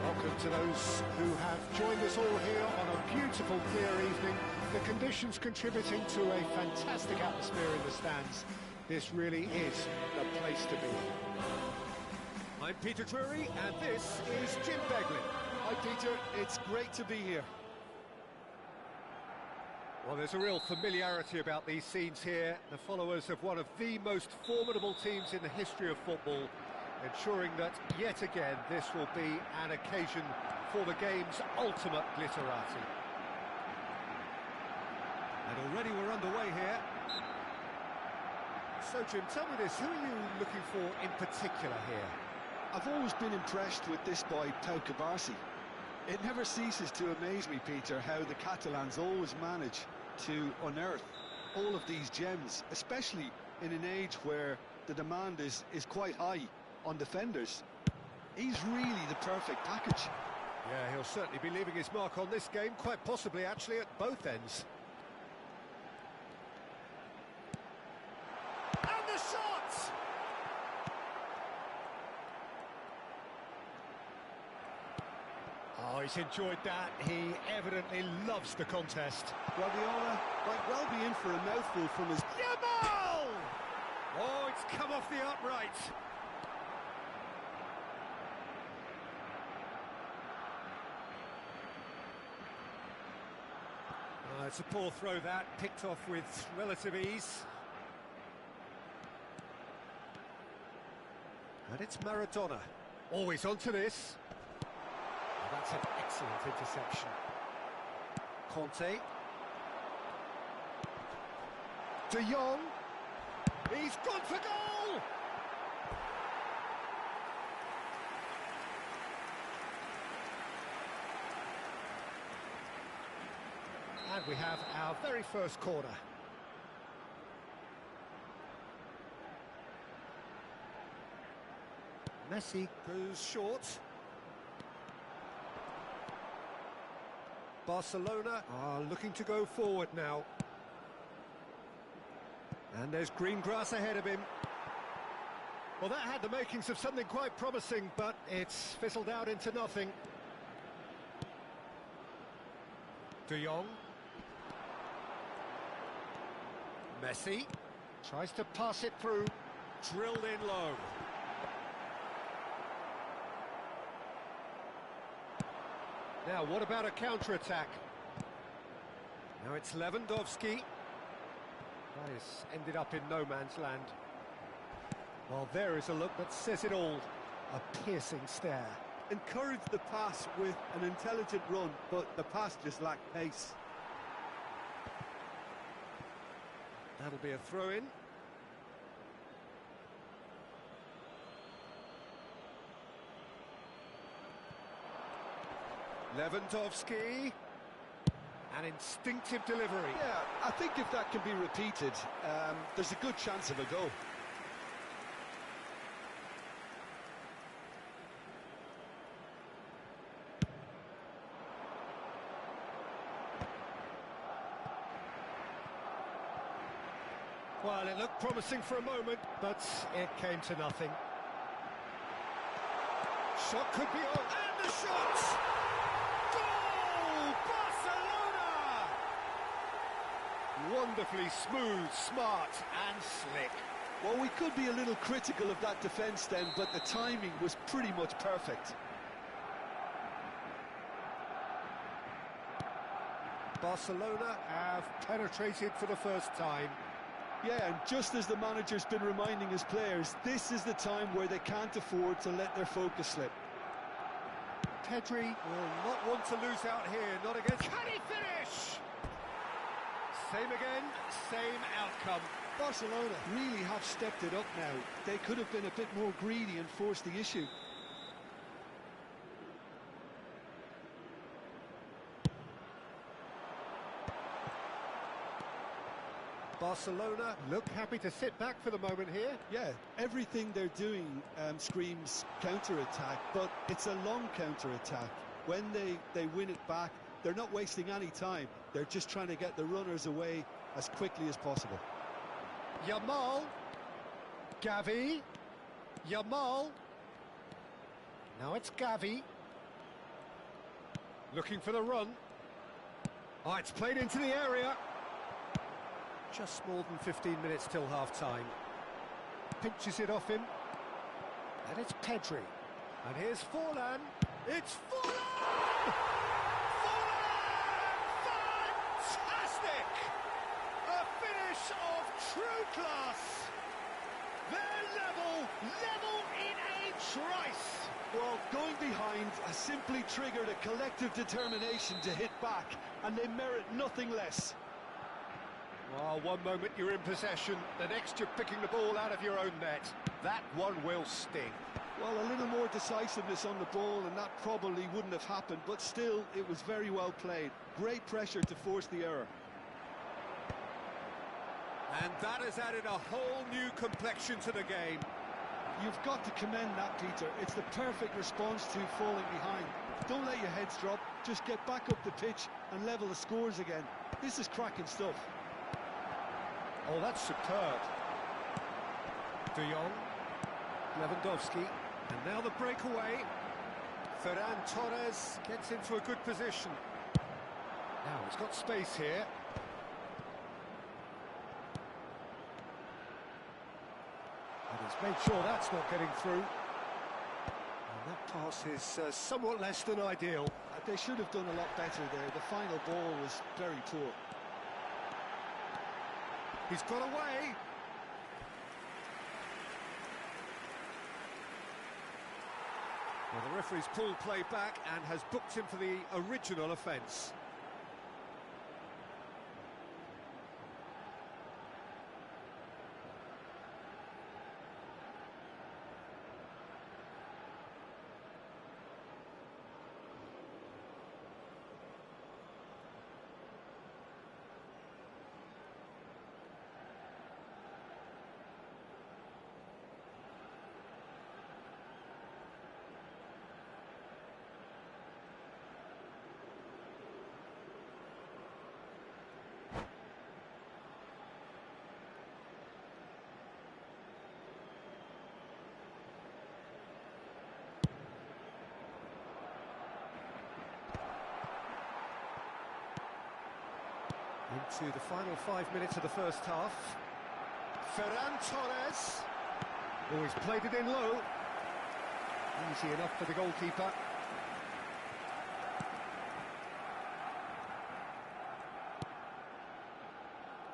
Welcome to those who have joined us all here on a beautiful, clear evening. The conditions contributing to a fantastic atmosphere in the stands. This really is the place to be. I'm Peter Drury, and this is Jim Begley. Hi Peter, it's great to be here. Well, there's a real familiarity about these scenes here. The followers of one of the most formidable teams in the history of football, ensuring that, yet again, this will be an occasion for the game's ultimate glitterati. And already we're underway here. So, Jim, tell me this, who are you looking for in particular here? I've always been impressed with this boy, Pau Cubarsí. It never ceases to amaze me, Peter, how the Catalans always manage to unearth all of these gems, especially in an age where the demand is quite high on defenders. He's really the perfect package. Yeah, he'll certainly be leaving his mark on this game, quite possibly actually at both ends. And the shot! Oh, he's enjoyed that. He evidently loves the contest. Guardiola might well be in for a mouthful from his... Yamal! Oh, it's come off the upright. It's a poor throw that, picked off with relative ease. And it's Maradona. Always onto this. Oh, that's an excellent interception. Conte. De Jong. He's gone for goal! And we have our very first corner. Messi goes short. Barcelona are looking to go forward now. And there's green grass ahead of him. Well, that had the makings of something quite promising, but it's fizzled out into nothing. De Jong. Messi tries to pass it through, drilled in low. Now, what about a counter-attack? Now it's Lewandowski. It's ended up in no man's land. Well, there is a look that says it all. A piercing stare. Encouraged the pass with an intelligent run, but the pass just lacked pace. That'll be a throw-in. Lewandowski. An instinctive delivery. Yeah, I think if that can be repeated, there's a good chance of a goal. Well, it looked promising for a moment, but it came to nothing. Shot could be on, and the shot! Goal! Barcelona! Wonderfully smooth, smart and slick. Well, we could be a little critical of that defence then, but the timing was pretty much perfect. Barcelona have penetrated for the first time. Yeah, and just as the manager's been reminding his players, this is the time where they can't afford to let their focus slip. Pedri will not want to lose out here, not against... Can he finish? Same again, same outcome. Barcelona really have stepped it up now. They could have been a bit more greedy and forced the issue. Barcelona look happy to sit back for the moment here. Yeah, everything they're doing screams counter-attack, but it's a long counter-attack. When they win it back, they're not wasting any time. They're just trying to get the runners away as quickly as possible. Yamal. Gavi. Yamal. Now it's Gavi. Looking for the run. Oh, it's played into the area. Just more than 15 minutes till half-time. Pinches it off him. And it's Pedri. And here's Forlan. It's Forlan! Forlan! Fantastic! A finish of true class. They're level in a trice. Well, going behind has simply triggered a collective determination to hit back, and they merit nothing less. Well, one moment you're in possession, the next you're picking the ball out of your own net. That one will sting. Well, a little more decisiveness on the ball and that probably wouldn't have happened, but still, it was very well played. Great pressure to force the error. And that has added a whole new complexion to the game. You've got to commend that, Peter. It's the perfect response to falling behind. Don't let your heads drop, just get back up the pitch and level the scores again. This is cracking stuff. Oh, that's superb. De Jong, Lewandowski, and now the breakaway. Ferran Torres gets into a good position. Now he's got space here. And he's made sure that's not getting through. And that pass is somewhat less than ideal. They should have done a lot better there. The final ball was very poor. He's got away. Well, the referee's pulled play back and has booked him for the original offence. Into the final 5 minutes of the first half. Ferran Torres. Oh, he's played it in low. Easy enough for the goalkeeper.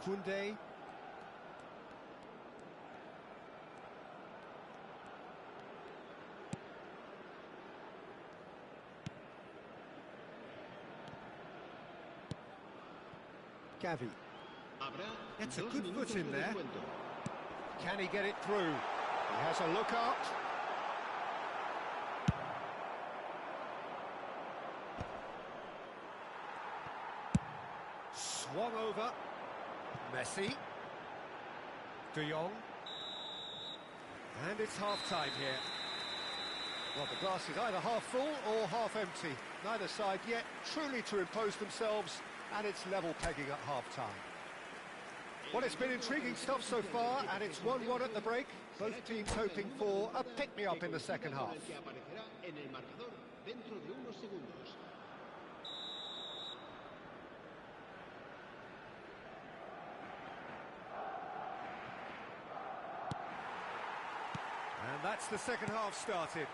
Koundé. Gavi. Gets a good foot in there. Can he get it through? He has a look up. Swung over. Messi. De Jong. And it's half-time here. Well, the glass is either half full or half empty. Neither side yet truly to impose themselves, and it's level pegging at half-time. Well, it's been intriguing stuff so far, and it's 1-1 at the break. Both teams hoping for a pick-me-up in the second half. And that's the second half started.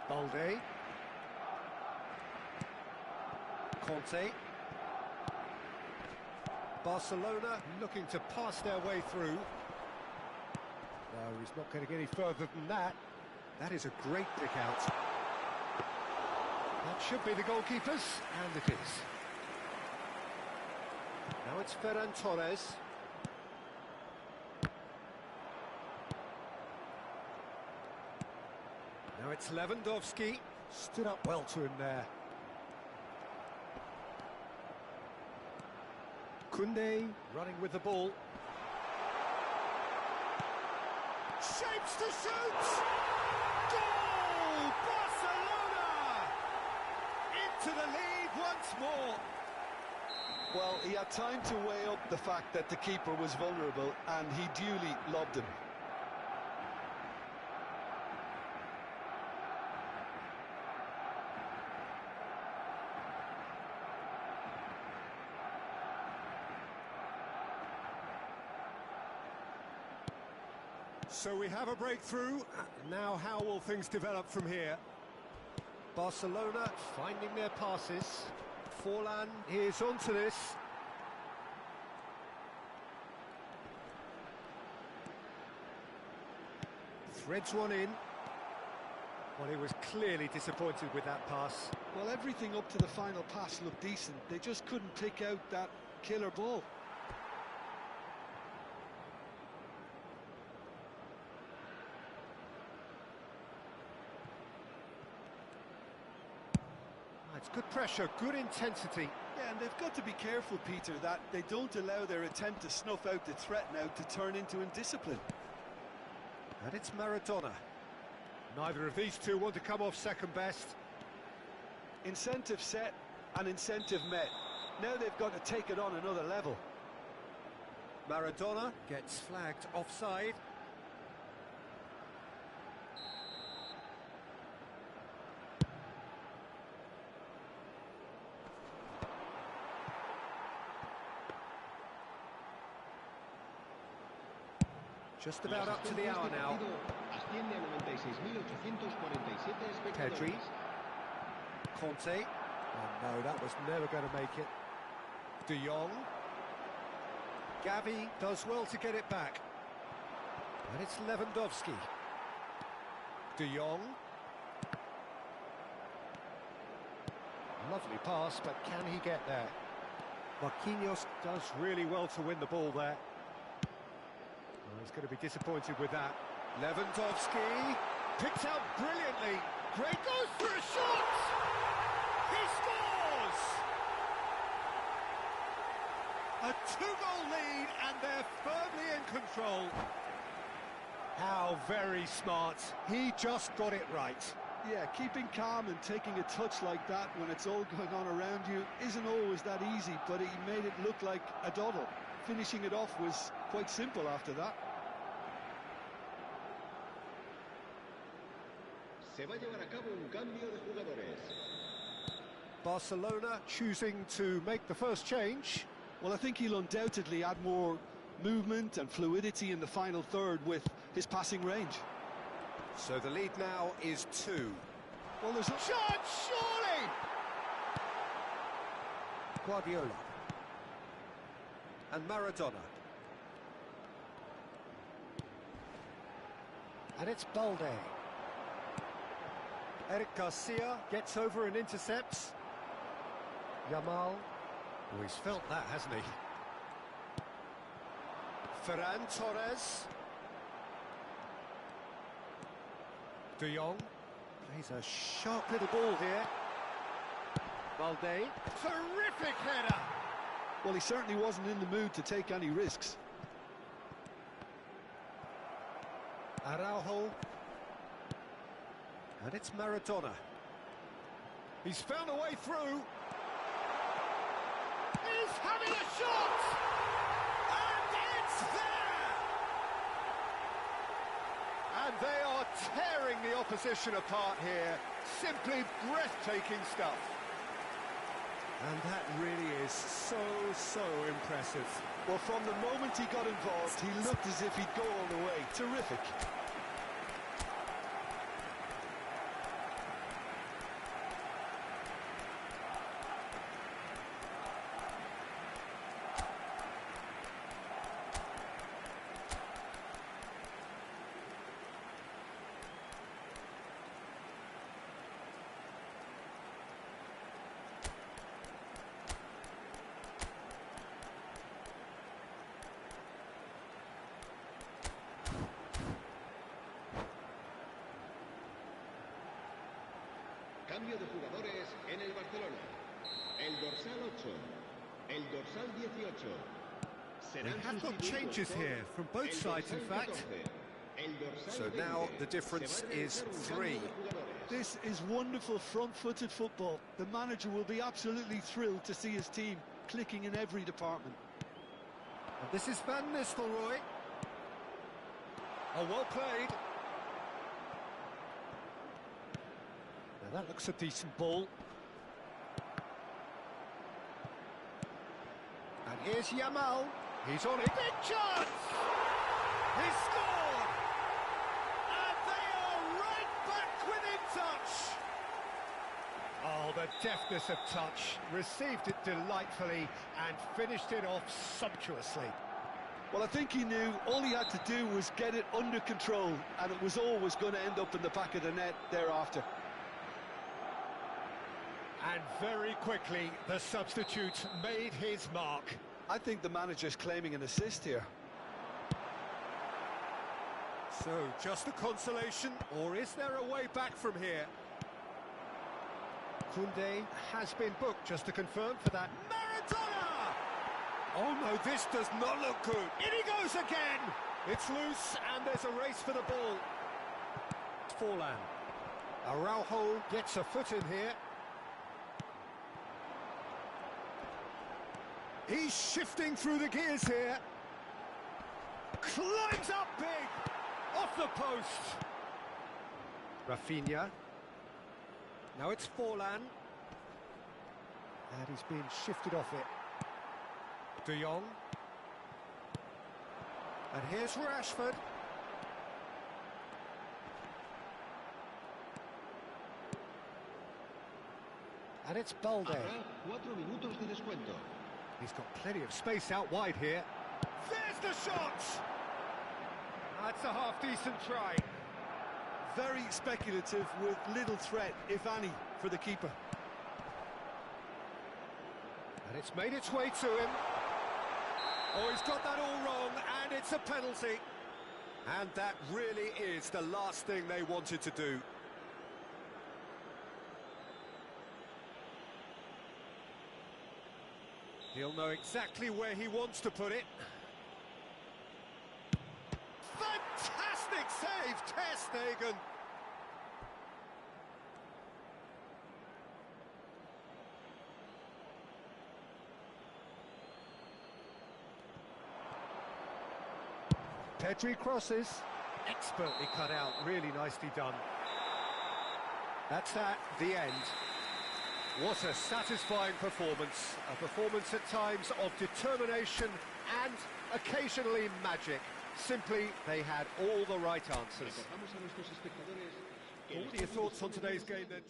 Balde. Conte. Barcelona looking to pass their way through. No, he's not getting any further than that. That is a great pick out. That should be the goalkeepers, and it is. Now it's Ferran Torres. Now it's Lewandowski. Stood up well to him there. Koundé running with the ball. Shapes to shoot! Goal! Barcelona! Into the lead once more. Well, he had time to weigh up the fact that the keeper was vulnerable, and he duly lobbed him. So we have a breakthrough. Now how will things develop from here? Barcelona finding their passes. Forlan is onto this. Threads one in. Well, he was clearly disappointed with that pass. Well, everything up to the final pass looked decent. They just couldn't pick out that killer ball. It's good pressure, good intensity. Yeah, and they've got to be careful, Peter, that they don't allow their attempt to snuff out the threat now to turn into indiscipline. And it's Maradona. Neither of these two want to come off second best. Incentive set and incentive met. Now they've got to take it on another level. Maradona gets flagged offside. Just about up to the hour now. Pedri. Conte. Oh no, that was never going to make it. De Jong. Gavi does well to get it back. And it's Lewandowski. De Jong. Lovely pass, but can he get there? Marquinhos does really well to win the ball there. Well, he's going to be disappointed with that. Lewandowski picked out brilliantly. Great goes for a shot! He scores! A two-goal lead, and they're firmly in control. How very smart. He just got it right. Yeah, keeping calm and taking a touch like that when it's all going on around you isn't always that easy, but he made it look like a doddle. Finishing it off was quite simple after that. Barcelona choosing to make the first change. Well, I think he'll undoubtedly add more movement and fluidity in the final third with his passing range. So the lead now is 2. Well, there's a chance, surely! Guardiola. And Maradona. And it's Balde. Eric Garcia gets over and intercepts. Yamal. Oh, he's felt that, hasn't he? Ferran Torres. De Jong. Plays a sharp little ball here. Balde. Terrific header! Well, he certainly wasn't in the mood to take any risks. Araujo. And it's Maradona. He's found a way through. He's having a shot! And it's there! And they are tearing the opposition apart here. Simply breathtaking stuff. And that really is so impressive. Well, from the moment he got involved, he looked as if he'd go all the way. Terrific. Cambio de jugadores en el Barcelona. El dorsal 8, el dorsal 18. We have got changes here from both sides, in fact. So now the difference is 3. This is wonderful front-footed football. The manager will be absolutely thrilled to see his team clicking in every department. And this is Van Nistelrooy. Oh, well played. Now that looks a decent ball. And here's Yamal. He's on it. Big chance! He scored! And they are right back within touch. Oh, the deftness of touch. Received it delightfully and finished it off sumptuously. Well, I think he knew all he had to do was get it under control, and it was always going to end up in the back of the net thereafter. And very quickly, the substitute made his mark. I think the manager's claiming an assist here. So, just a consolation, or is there a way back from here? Koundé has been booked, just to confirm for that. Maradona! Oh no, this does not look good. In he goes again! It's loose, and there's a race for the ball. Forlan. Araujo gets a foot in here. He's shifting through the gears here. Climbs up big! Off the post! Rafinha. Now it's Forlan. And he's being shifted off it. De Jong. And here's Rashford. And it's Balde. He's got plenty of space out wide here. There's the shot! That's a half-decent try. Very speculative with little threat, if any, for the keeper. And it's made its way to him. Oh, he's got that all wrong, and it's a penalty. And that really is the last thing they wanted to do. He'll know exactly where he wants to put it. Fantastic save, Ter Stegen. Pedri crosses. Expertly cut out, really nicely done. That's that, the end. What a satisfying performance. A performance at times of determination and occasionally magic. Simply, they had all the right answers. What are your thoughts on today's game then?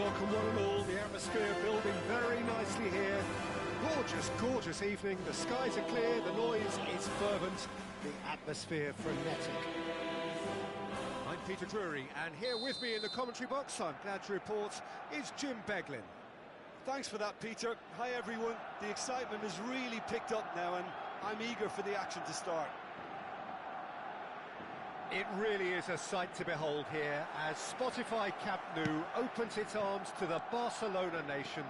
welcome one and all. The atmosphere building very nicely here. Gorgeous, gorgeous evening. The skies are clear, the noise is fervent, the atmosphere frenetic. I'm Peter Drury, and here with me in the commentary box, I'm glad to report, is Jim Beglin. Thanks for that, Peter. Hi, everyone. The excitement has really picked up now, and I'm eager for the action to start. It really is a sight to behold here as Spotify Camp Nou opens its arms to the Barcelona nation,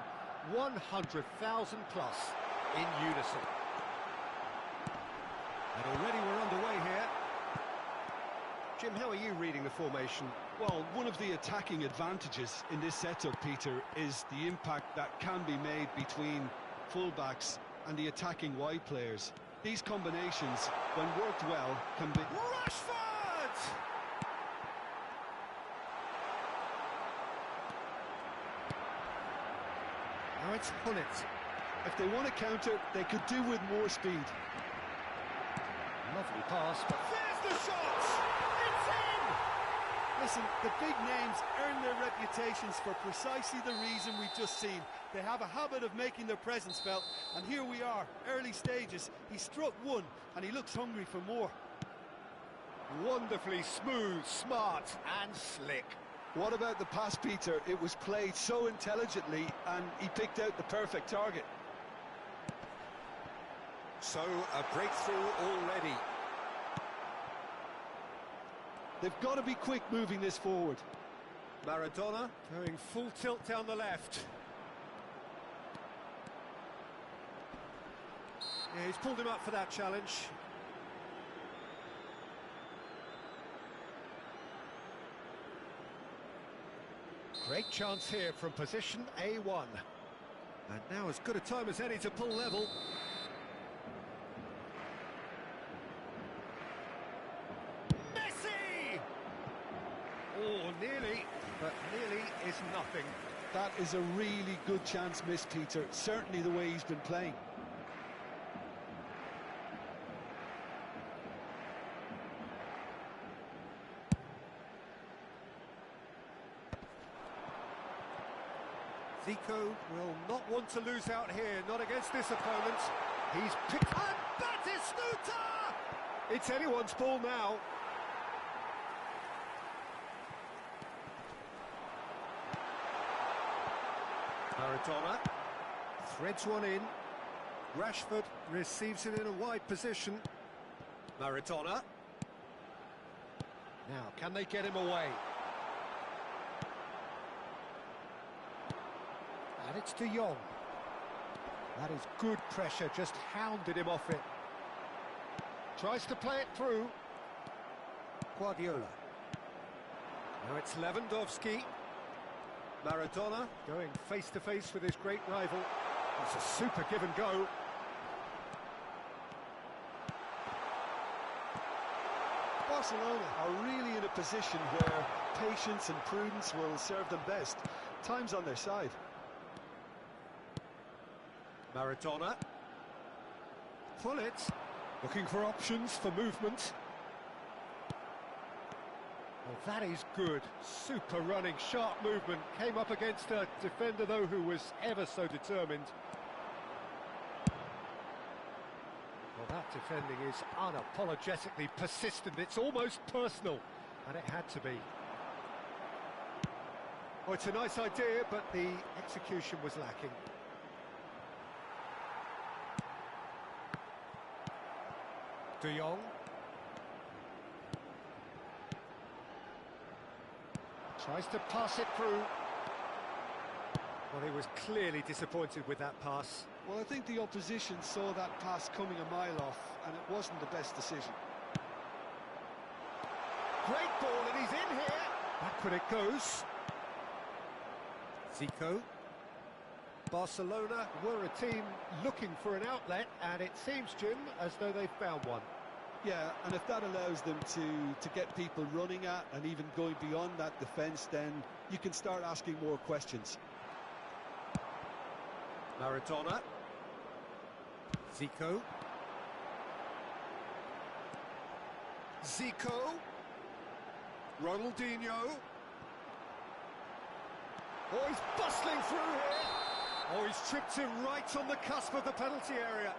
100,000 plus in unison. And already we're underway here. Jim, how are you reading the formation? Well, one of the attacking advantages in this setup, Peter, is the impact that can be made between fullbacks and the attacking wide players. These combinations, when worked well, can be... Rashford! Now it's Hullet. If they want to counter, they could do with more speed. Lovely pass, but there's the shot! It's in! Listen, the big names earn their reputations for precisely the reason we've just seen. They have a habit of making their presence felt, and here we are, early stages. He struck one, and he looks hungry for more. Wonderfully smooth, smart and slick. What about the pass, Peter? It was played so intelligently, and he picked out the perfect target. So, a breakthrough already. They've got to be quick moving this forward. Maradona going full tilt down the left. Yeah, he's pulled him up for that challenge. Great chance here from position A1. And now as good a time as any to pull level. Oh, nearly, but nearly is nothing. That is a really good chance missed, Peter. Certainly the way he's been playing. Zico will not want to lose out here, not against this opponent. He's picked... And Batistuta! It's anyone's ball now. Maradona threads one in. Rashford receives it in a wide position. Maradona. Now, can they get him away? And it's De Jong. That is good pressure, just hounded him off it. Tries to play it through. Guardiola. Now it's Lewandowski. Maradona going face-to-face with his great rival. It's a super give and go. Barcelona are really in a position where patience and prudence will serve them best. Time's on their side. Maradona. Hullet looking for options for movement. Well, that is good. Super running, sharp movement. Came up against a defender, though, who was ever so determined. Well, that defending is unapologetically persistent. It's almost personal, and it had to be. Oh, it's a nice idea, but the execution was lacking. De Jong. Tries to pass it through. Well, he was clearly disappointed with that pass. Well, I think the opposition saw that pass coming a mile off, and it wasn't the best decision. Great ball, and he's in here. Backward it goes. Zico. Barcelona were a team looking for an outlet, and it seems, Jim, as though they've found one. Yeah, and if that allows them to get people running at and even going beyond that defence, then you can start asking more questions. Maradona. Zico. Zico. Ronaldinho. Oh, he's bustling through here. Oh, he's tripped him right on the cusp of the penalty area.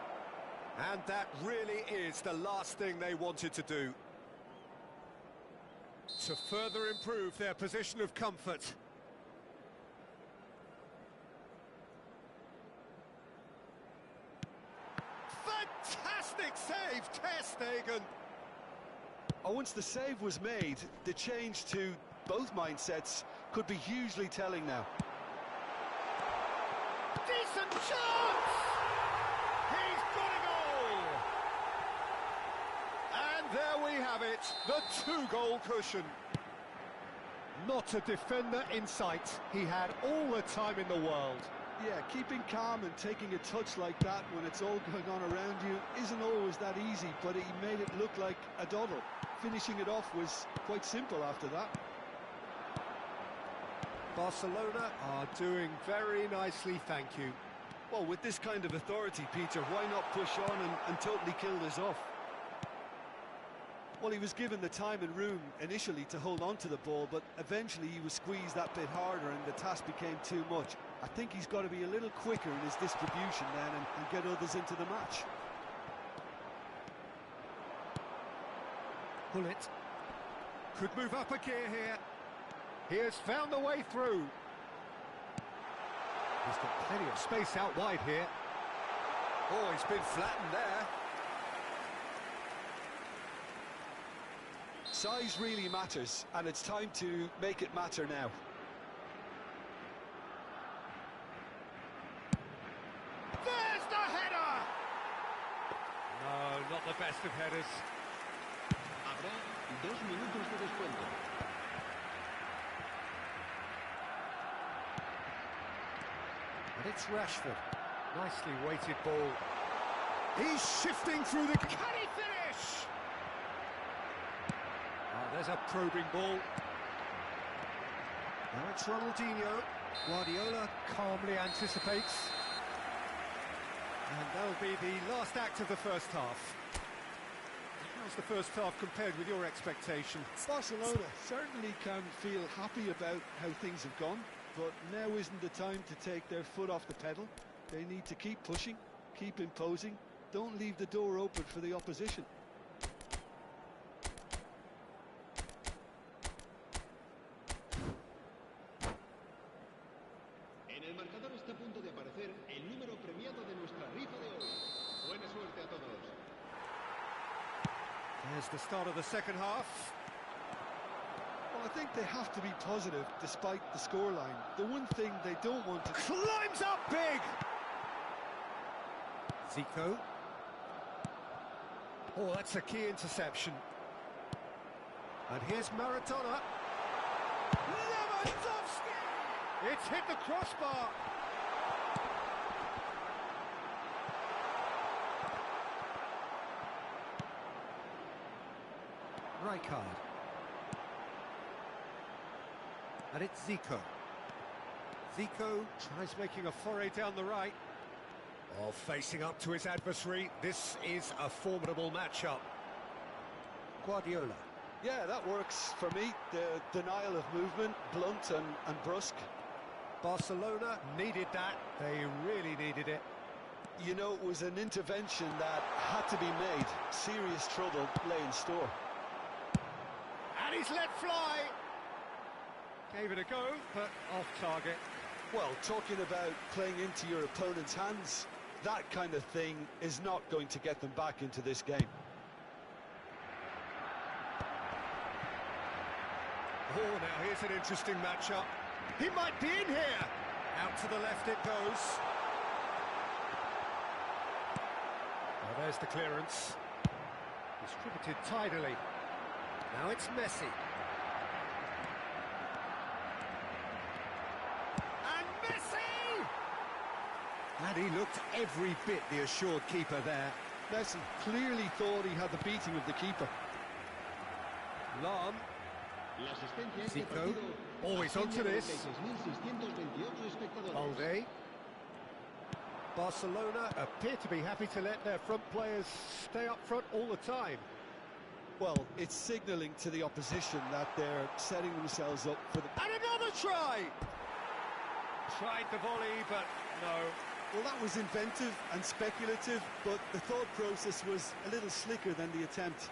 And that really is the last thing they wanted to do. To further improve their position of comfort. Fantastic save, Ter Stegen. Oh, once the save was made, the change to both mindsets could be hugely telling now. Decent chance! He's got a goal! And there we have it, the two-goal cushion. Not a defender in sight. He had all the time in the world. Yeah, keeping calm and taking a touch like that when it's all going on around you isn't always that easy, but he made it look like a doddle. Finishing it off was quite simple after that. Barcelona are doing very nicely, thank you. Well, with this kind of authority, Peter, why not push on and totally kill this off? Well, he was given the time and room initially to hold on to the ball, but eventually he was squeezed that bit harder and the task became too much. I think he's got to be a little quicker in his distribution then and get others into the match. Bullet could move up a gear here. He has found the way through. He's got plenty of space out wide here. Oh, he's been flattened there. Size really matters, and it's time to make it matter now. There's the header! No, not the best of headers. Habrá 2 minutos de descuento. And it's Rashford. Nicely weighted ball. He's shifting through the... Can he finish? Oh, there's a probing ball. Now it's Ronaldinho. Guardiola calmly anticipates. And that'll be the last act of the first half. How's the first half compared with your expectation? Barcelona certainly can feel happy about how things have gone, but now isn't the time to take their foot off the pedal. They need to keep pushing, keep imposing, don't leave the door open for the opposition. En el marcador está a punto de aparecer el número premiado de nuestra rifa de hoy. Buena suerte a todos. There's the start of the second half. Well, I think they have to be positive despite the scoreline. The one thing they don't want to... Climbs up big! Zico. Oh, that's a key interception. And here's Maradona. Lewandowski! It's hit the crossbar. Rijkaard. And it's Zico. Zico tries making a foray down the right. Oh, facing up to his adversary. This is a formidable matchup. Guardiola. Yeah, that works for me. The denial of movement, blunt and brusque. Barcelona needed that. They really needed it. You know, it was an intervention that had to be made. Serious trouble lay in store. And he's let fly. Gave it a go, but off target. Well, talking about playing into your opponent's hands, that kind of thing is not going to get them back into this game. Oh, now here's an interesting matchup. He might be in here. Out to the left it goes. Well, there's the clearance. Distributed tidily. Now it's Messi. And Messi! And he looked every bit the assured keeper there. Messi clearly thought he had the beating of the keeper. Lam. Zico. Always onto this. Balde. Barcelona appear to be happy to let their front players stay up front all the time. Well, it's signalling to the opposition that they're setting themselves up for the... And another try! Tried the volley, but no. Well, that was inventive and speculative, but the thought process was a little slicker than the attempt.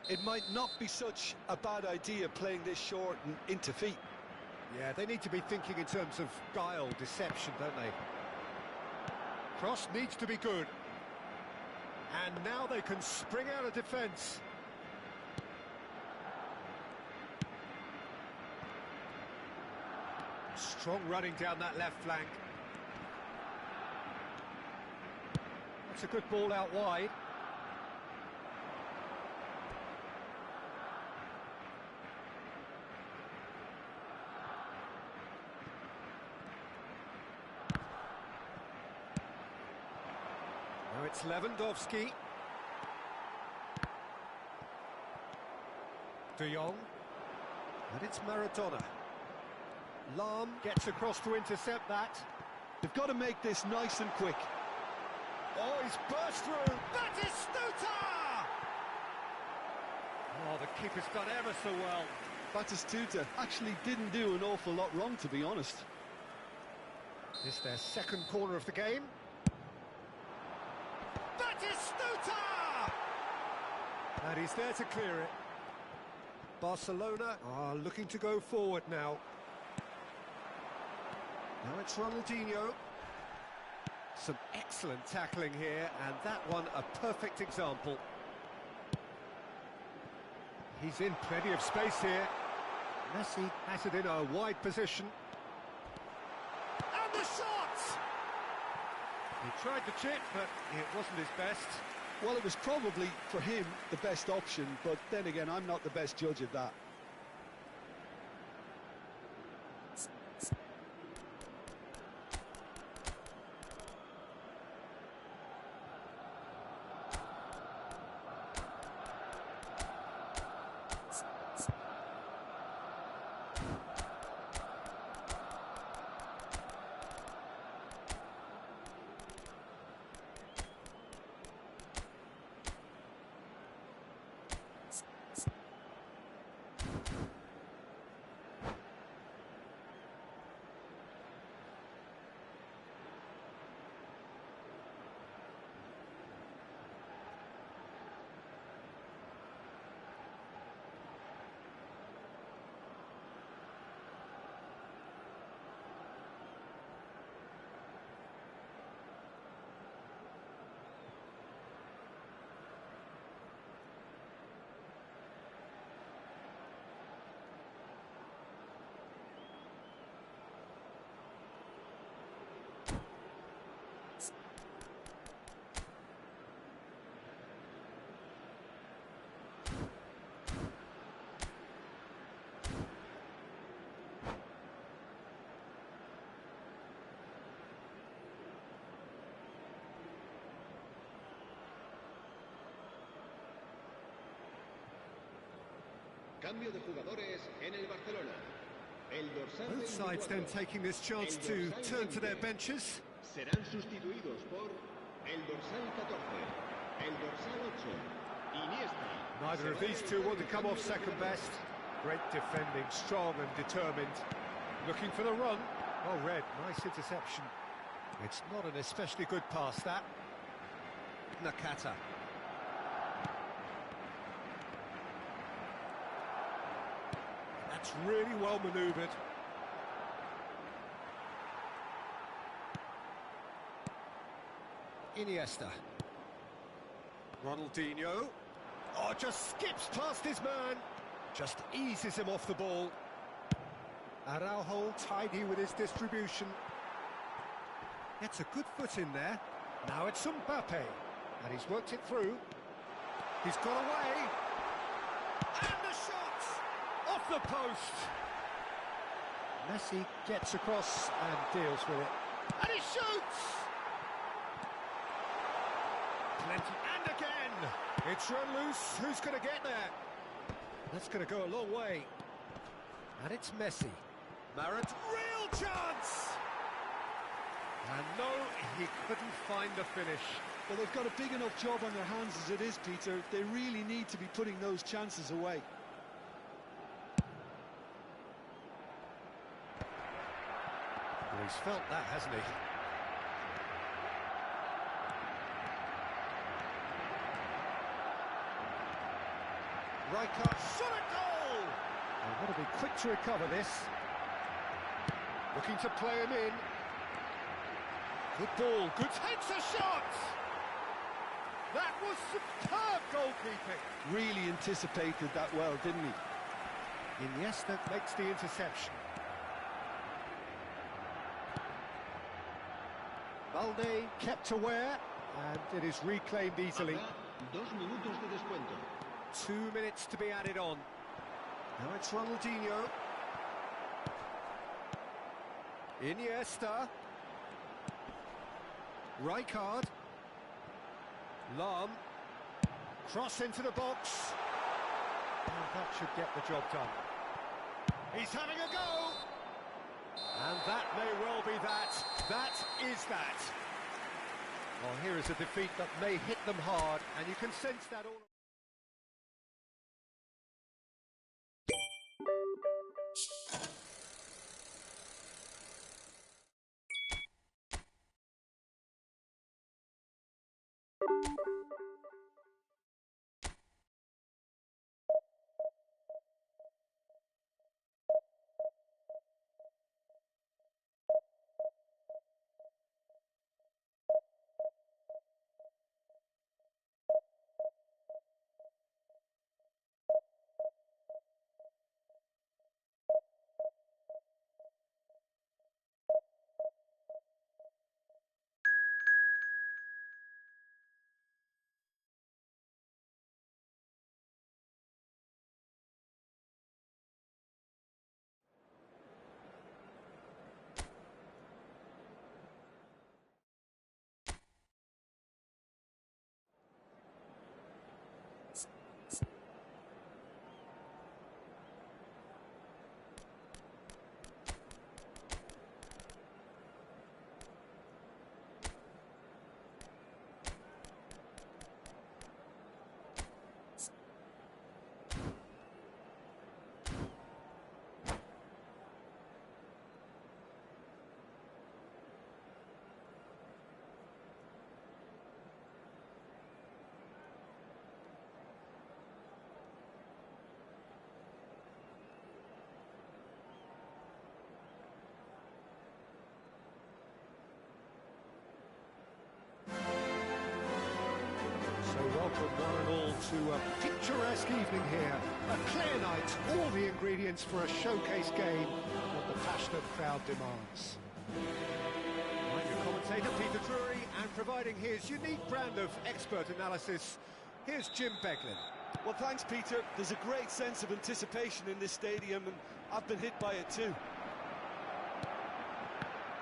It might not be such a bad idea playing this short and into feet. Yeah, they need to be thinking in terms of guile, deception, don't they? Cross needs to be good. And now they can spring out of defence. Strong running down that left flank. That's a good ball out wide. Now it's Lewandowski. De Jong. And it's Maradona. Lahm gets across to intercept that. They've got to make this nice and quick. Oh, he's burst through. Batistuta! Oh, the keeper's done ever so well. Batistuta actually didn't do an awful lot wrong, to be honest. This is their second corner of the game. Batistuta! And he's there to clear it. Barcelona are looking to go forward now. Now it's Ronaldinho. Some excellent tackling here, and that one a perfect example. He's in plenty of space here. Messi has it in a wide position. And the shot! He tried the chip, but it wasn't his best. Well, it was probably, for him, the best option, but then again, I'm not the best judge of that. Cambio de jugadores en el Barcelona. El dorsal Both sides then taking this chance to turn to their benches. Serán sustituidos por el dorsal 14, el dorsal 8, Iniesta. Neither of these two want to come off second best. Great defending, strong and determined. Looking for the run. Oh, Red, nice interception. It's not an especially good pass, that. Nakata. That's really well manoeuvred. Iniesta. Ronaldinho. Oh, just skips past his man. Just eases him off the ball. Araujo tidy with his distribution. Gets a good foot in there. Now it's Mbappe. And he's worked it through. He's got away. And the shot! Off the post. Messi gets across and deals with it. And he shoots! Plenty. And again! It's run loose. Who's going to get there? That's going to go a long way. And it's Messi. Marat, real chance! And no, he couldn't find the finish. Well, they've got a big enough job on their hands as it is, Peter. They really need to be putting those chances away. Well, he's felt that, hasn't he? Rijkaard, solid goal! And got to be quick to recover this. Looking to play him in. Good ball, good takes a shot! That was superb goalkeeping. Really anticipated that well, didn't he? Iniesta makes the interception. Balde kept aware, and it is reclaimed easily. 2 minutos de descuento. 2 minutes to be added on. Now it's Ronaldinho. Iniesta. Rijkaard. Lam. Cross into the box. And that should get the job done. He's having a go. And that may well be that. That is that. Well, here is a defeat that may hit them hard, and you can sense that all... Welcome one and all to a picturesque evening here. A clear night, all the ingredients for a showcase game, what the passionate crowd demands. I'm your commentator, Peter Drury, and providing his unique brand of expert analysis, here's Jim Beglin. Well, thanks, Peter. There's a great sense of anticipation in this stadium, and I've been hit by it too.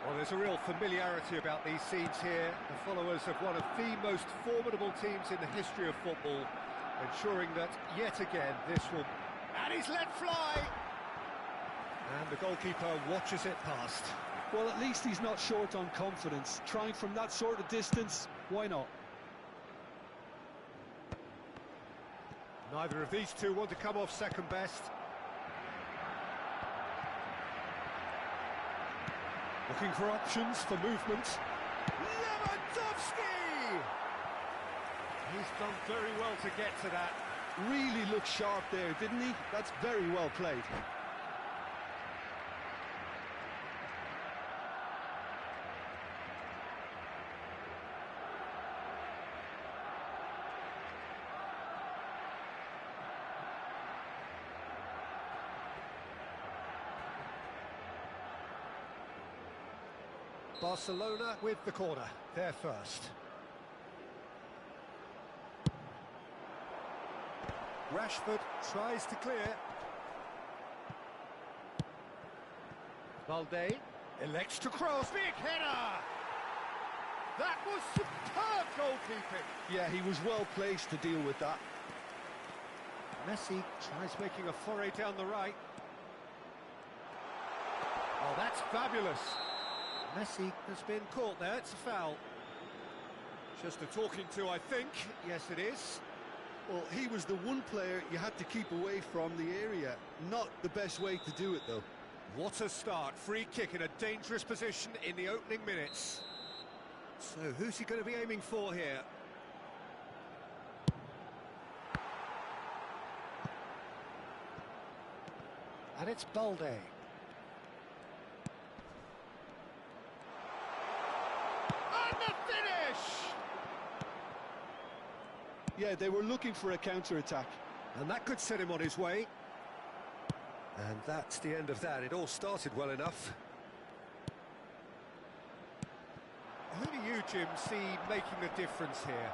Well, there's a real familiarity about these scenes here. The followers of one of the most formidable teams in the history of football, ensuring that, yet again, this will... And he's let fly! And the goalkeeper watches it past. Well, at least he's not short on confidence. Trying from that sort of distance, why not? Neither of these two want to come off second best. Looking for options for movement. Lewandowski! He's done very well to get to that. Really looked sharp there, didn't he? That's very well played. Barcelona with the corner, they're first. Rashford tries to clear. Balde elects to cross. Big header! That was superb goalkeeping. Yeah, he was well placed to deal with that. Messi tries making a foray down the right. Oh, that's fabulous. Messi has been caught there, it's a foul. Just a talking to, I think. Yes, it is. Well, he was the one player you had to keep away from the area. Not the best way to do it, though. What a start. Free kick in a dangerous position in the opening minutes. So, who's he going to be aiming for here? And it's Balde. And the finish! Yeah, they were looking for a counter-attack. And that could set him on his way. And that's the end of that. It all started well enough. Who do you, Jim, see making the difference here?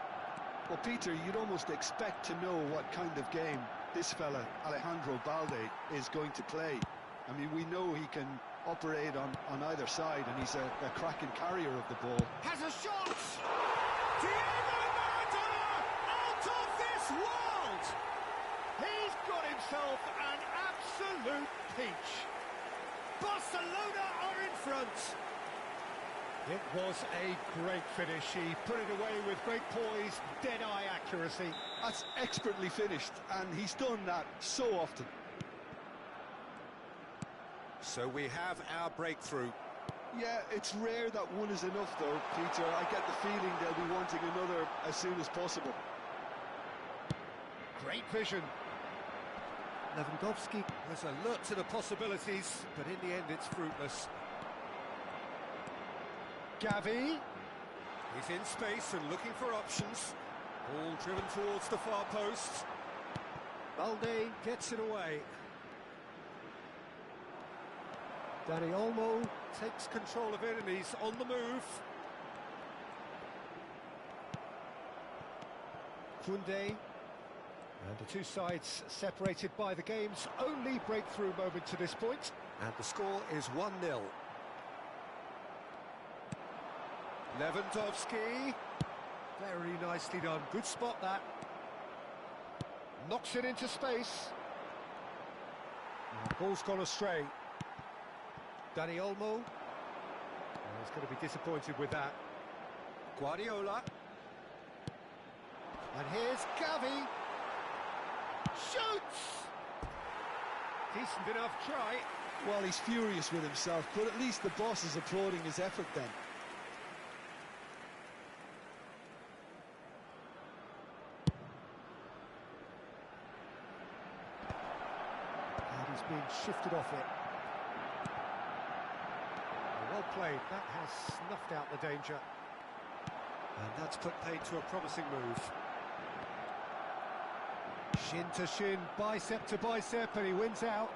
Well, Peter, you'd almost expect to know what kind of game this fella, Alejandro Balde, is going to play. I mean, we know he can operate on either side, and he's a cracking carrier of the ball. Has a shot! Diego Maradona out of this world! He's got himself an absolute peach. Barcelona are in front. It was a great finish. He put it away with great poise, dead-eye accuracy. That's expertly finished, and he's done that so often. So we have our breakthrough. Yeah, it's rare that one is enough, though, Peter. I get the feeling they'll be wanting another as soon as possible. Great vision. Lewandowski was alert to the possibilities, but in the end it's fruitless. Gavi. He's in space and looking for options. Ball driven towards the far post. Balde gets it away. Dani Olmo takes control of it and he's on the move. Koundé. And the two sides separated by the game's only breakthrough moment to this point. And the score is 1-0. Lewandowski. Very nicely done. Good spot, that. Knocks it into space. The ball's gone astray. Dani Olmo. He's going to be disappointed with that. Guardiola. And here's Gavi. Shoots! Decent enough try. Well, he's furious with himself, but at least the boss is applauding his effort then. And he's being shifted off it. Well played. That has snuffed out the danger. And that's put paid to a promising move. Shin to shin, bicep to bicep, and he wins out.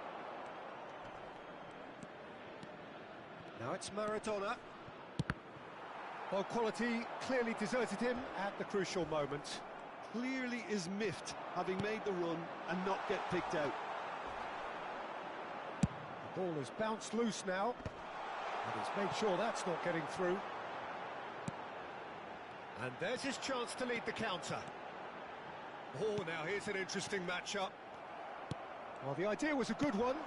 Now it's Maradona. Well, quality clearly deserted him at the crucial moment. Clearly is miffed, having made the run and not get picked out. The ball has bounced loose now, and he's made sure that's not getting through. And there's his chance to lead the counter. Oh, now here's an interesting matchup. Well, the idea was a good one.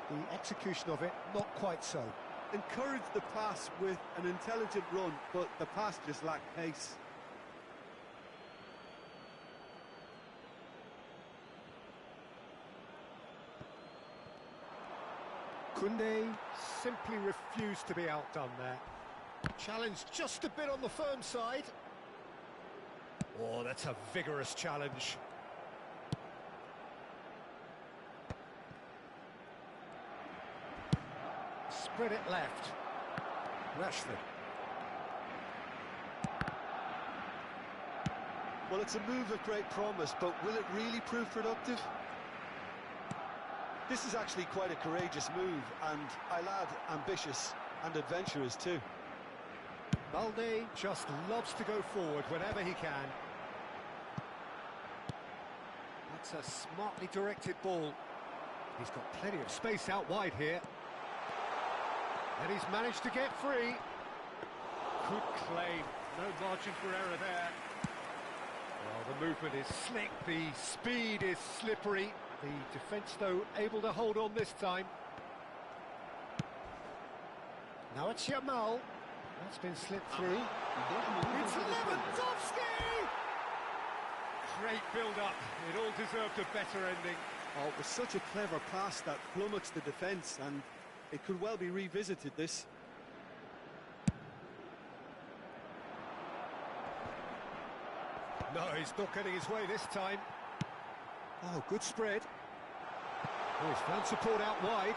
The execution of it, not quite so. Encouraged the pass with an intelligent run, but the pass just lacked pace. Koundé simply refused to be outdone there. Challenged just a bit on the firm side. Oh, that's a vigorous challenge. Spread it left. Rashford. Well, it's a move of great promise, but will it really prove productive? This is actually quite a courageous move, and I'll add ambitious and adventurous too. Balde just loves to go forward whenever he can. That's a smartly directed ball. He's got plenty of space out wide here. And he's managed to get free. Good claim. No margin for error there. Well, the movement is slick, the speed is slippery. The defence, though, able to hold on this time. Now it's Yamal. That's been slipped through. It's Lewandowski! Great build-up. It all deserved a better ending. Oh, it was such a clever pass that flummoxed the defence, and it could well be revisited, this. No, he's not getting his way this time. Oh, good spread. Oh, he's found support out wide.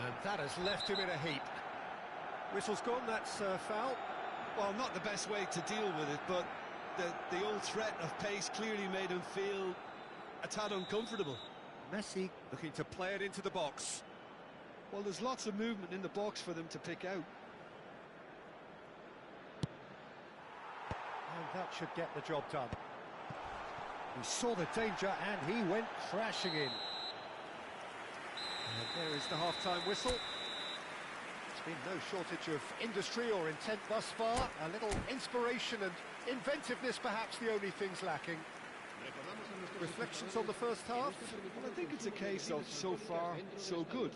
And that has left him in a heap. Whistle's gone, that's foul. Well, not the best way to deal with it, but the old threat of pace clearly made him feel a tad uncomfortable. Messi looking to play it into the box. Well, there's lots of movement in the box for them to pick out. And that should get the job done. He saw the danger and he went crashing in. And there is the half-time whistle. There's been no shortage of industry or intent thus far. A little inspiration and inventiveness, perhaps the only things lacking. Reflections on the first half? Well, I think it's a case of so far, so good.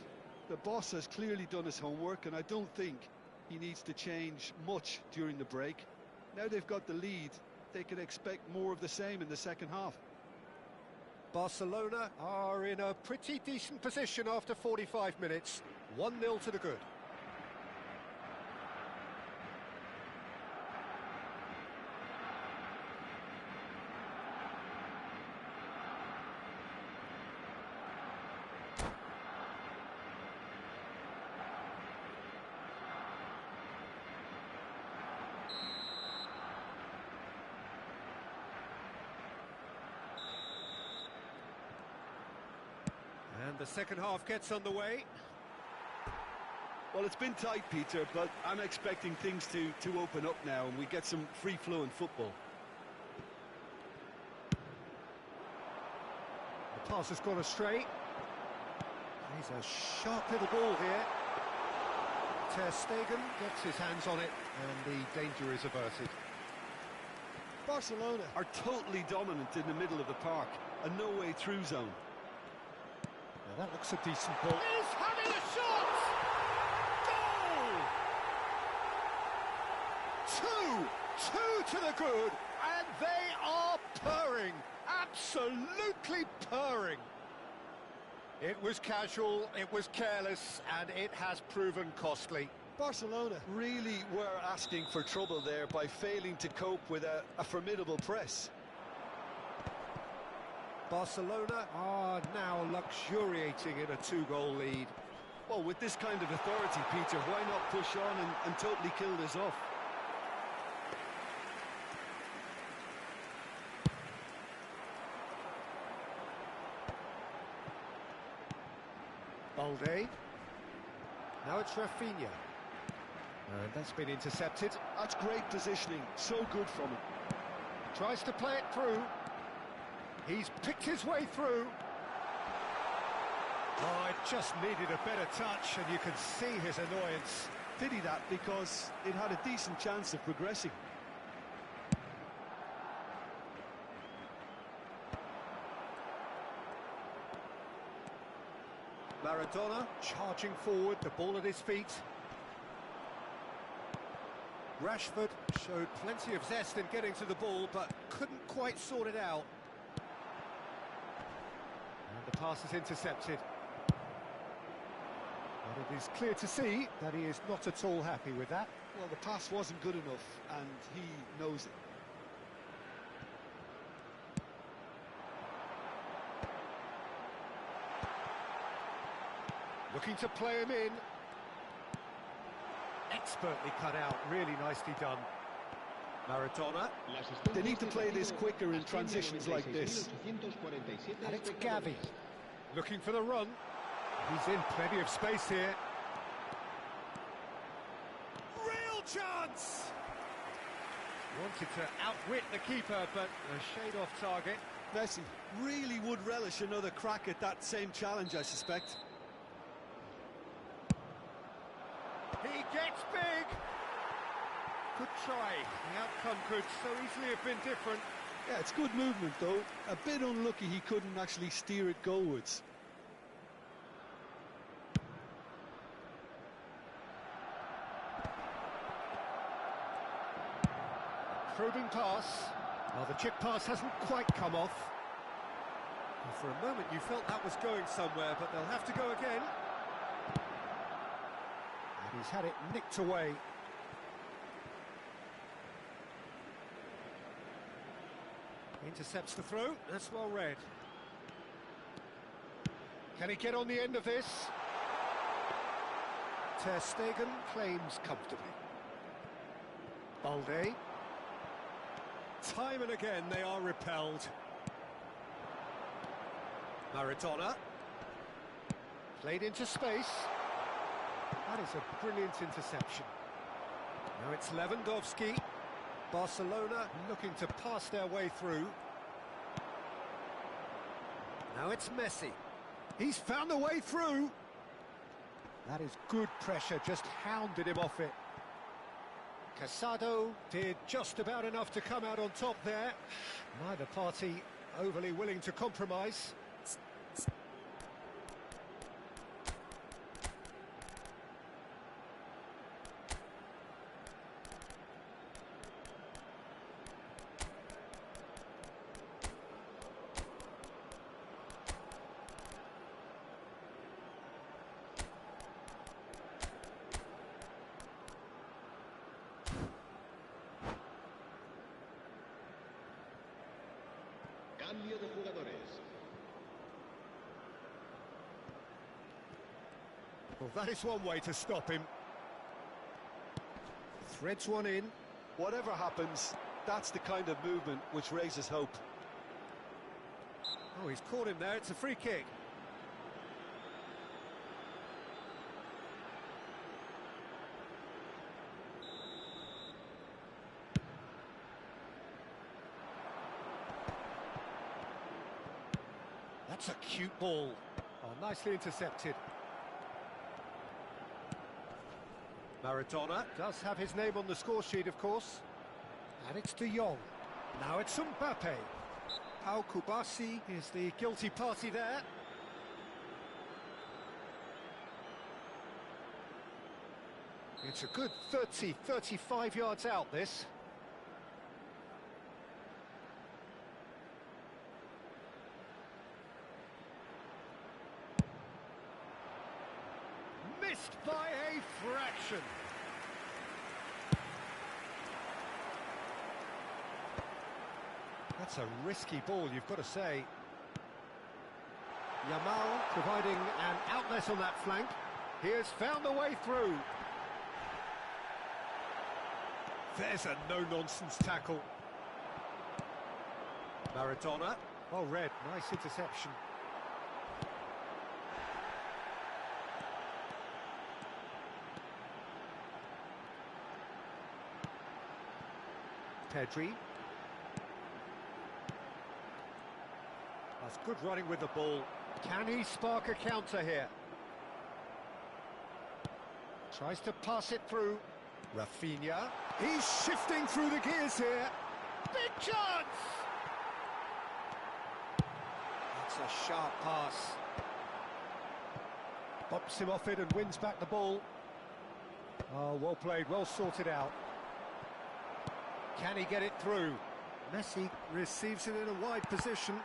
The boss has clearly done his homework, and I don't think he needs to change much during the break. Now they've got the lead, they can expect more of the same in the second half. Barcelona are in a pretty decent position after 45 minutes. 1-0 to the good. And the second half gets underway. Well, it's been tight, Peter, but I'm expecting things to open up now and we get some free-flowing football. The pass has gone astray. He's a sharp little ball here. Ter Stegen gets his hands on it and the danger is averted. Barcelona are totally dominant in the middle of the park, a no-way-through zone. Now that looks a decent ball. He's having a shot! Goal! Two to the good, and they are purring, absolutely purring. It was casual, it was careless, and it has proven costly. Barcelona really were asking for trouble there by failing to cope with a formidable press. Barcelona are now luxuriating in a 2-goal lead. Well, with this kind of authority, Peter, why not push on and totally kill this off? Balde. Now it's Rafinha. And that's been intercepted. That's great positioning, so good from him. Tries to play it through. He's picked his way through. Oh, it just needed a better touch, and you can see his annoyance. Pity that, because it had a decent chance of progressing. Maradona charging forward, the ball at his feet. Rashford showed plenty of zest in getting to the ball, but couldn't quite sort it out. And the pass is intercepted. But it is clear to see that he is not at all happy with that. Well, the pass wasn't good enough, and he knows it. Looking to play him in. Expertly cut out, really nicely done. Maradona. They need to play this quicker in transitions like this. And it's Gavi. Looking for the run. He's in plenty of space here. Real chance! Wanted to outwit the keeper, but a shade off target. Messi really would relish another crack at that same challenge, I suspect. He gets big! Good try. The outcome could so easily have been different. Yeah, it's good movement, though. A bit unlucky he couldn't actually steer it goalwards. Probing pass. Well, the chip pass hasn't quite come off. Well, for a moment you felt that was going somewhere, but they'll have to go again. And he's had it nicked away. Intercepts the throw, that's well read. Can he get on the end of this? Ter Stegen claims comfortably. Balde. Time and again they are repelled. Maradona. Played into space. That is a brilliant interception. Now it's Lewandowski. Barcelona looking to pass their way through. Now it's Messi. He's found a way through. That is good pressure, just hounded him off it. Casado did just about enough to come out on top there. Neither party overly willing to compromise. Cambio de jugadores. Well, that is one way to stop him. Threads one in. Whatever happens, that's the kind of movement which raises hope. Oh, he's caught him there, it's a free kick. That's a cute ball. Oh, nicely intercepted. Maradona. Does have his name on the score sheet, of course. And it's De Jong. Now it's Mbappe. Pau Kubasi is the guilty party there. It's a good 30, 35 yards out, this. Missed by a fraction. That's a risky ball, you've got to say. Yamal providing an outlet on that flank. He has found a way through. There's a no-nonsense tackle. Maradona. Well read, nice interception. Pedri. That's good running with the ball. Can he spark a counter here? Tries to pass it through. Rafinha. He's shifting through the gears here. Big chance! That's a sharp pass. Bumps him off it and wins back the ball. Oh, well played, well sorted out. Can he get it through? Messi receives it in a wide position.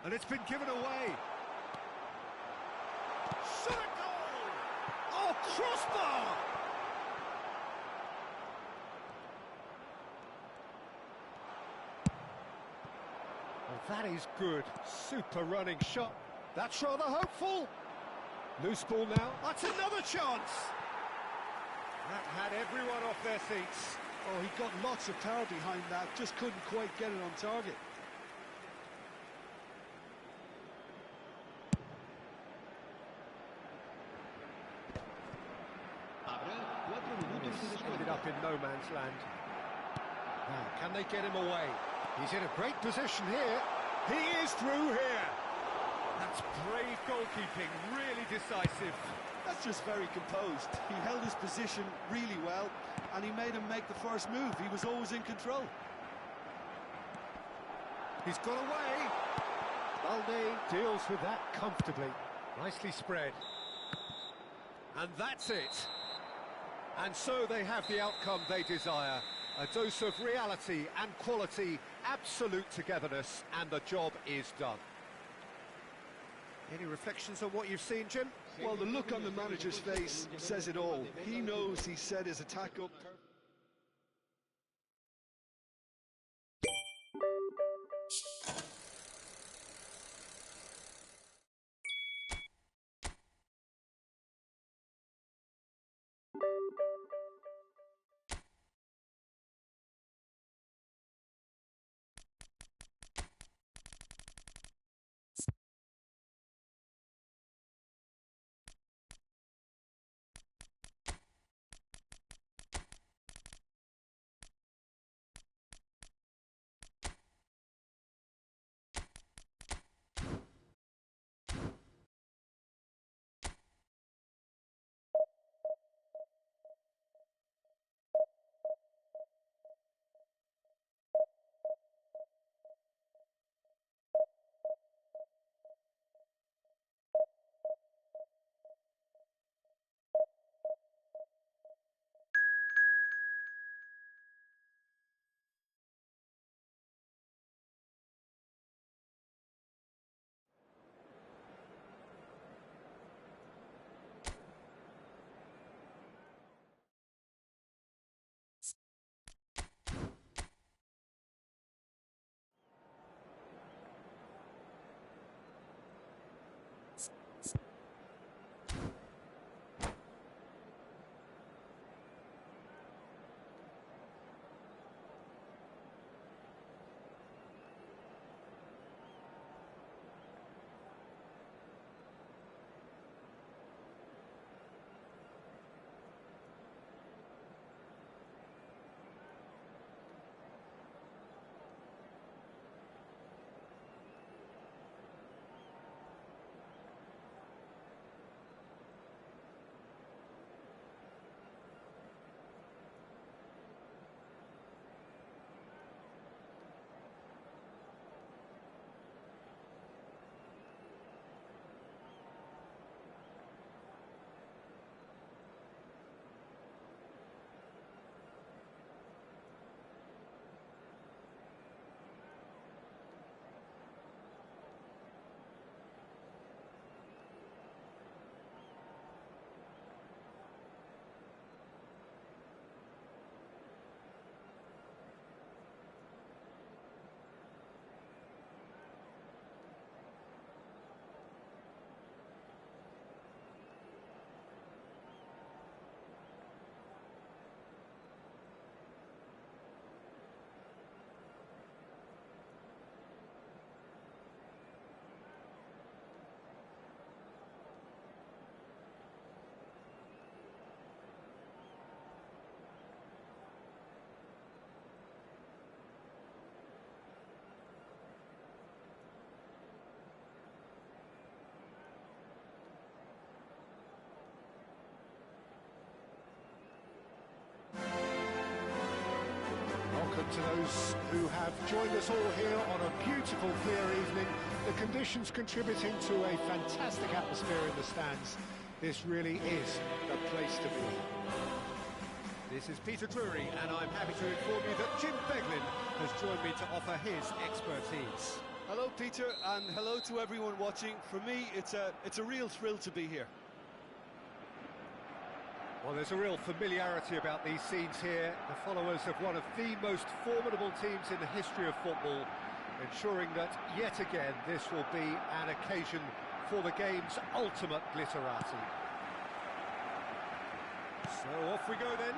And it's been given away. Shot a goal! Oh, crossbar! Well, that is good. Super running shot. That's rather hopeful. Loose ball now. That's another chance. That had everyone off their seats. Oh, he got lots of power behind that, just couldn't quite get it on target. Ended up in no man's land. Now, can they get him away? He's in a great position here. He is through here. That's brave goalkeeping, really decisive. That's just very composed. He held his position really well, and he made him make the first move. He was always in control. He's got away. Balde deals with that comfortably. Nicely spread. And that's it. And so they have the outcome they desire. A dose of reality and quality, absolute togetherness, and the job is done. Any reflections on what you've seen, Jim? Well, the look on the manager's face says it all. He knows he set his attack up. Welcome to those who have joined us all here on a beautiful, clear evening. The conditions contributing to a fantastic atmosphere in the stands. This really is the place to be. This is Peter Drury, and I'm happy to inform you that Jim Beglin has joined me to offer his expertise. Hello, Peter, and hello to everyone watching. For me, it's a real thrill to be here. Well, there's a real familiarity about these scenes here. The followers of one of the most formidable teams in the history of football, ensuring that, yet again, this will be an occasion for the game's ultimate glitterati. So off we go then.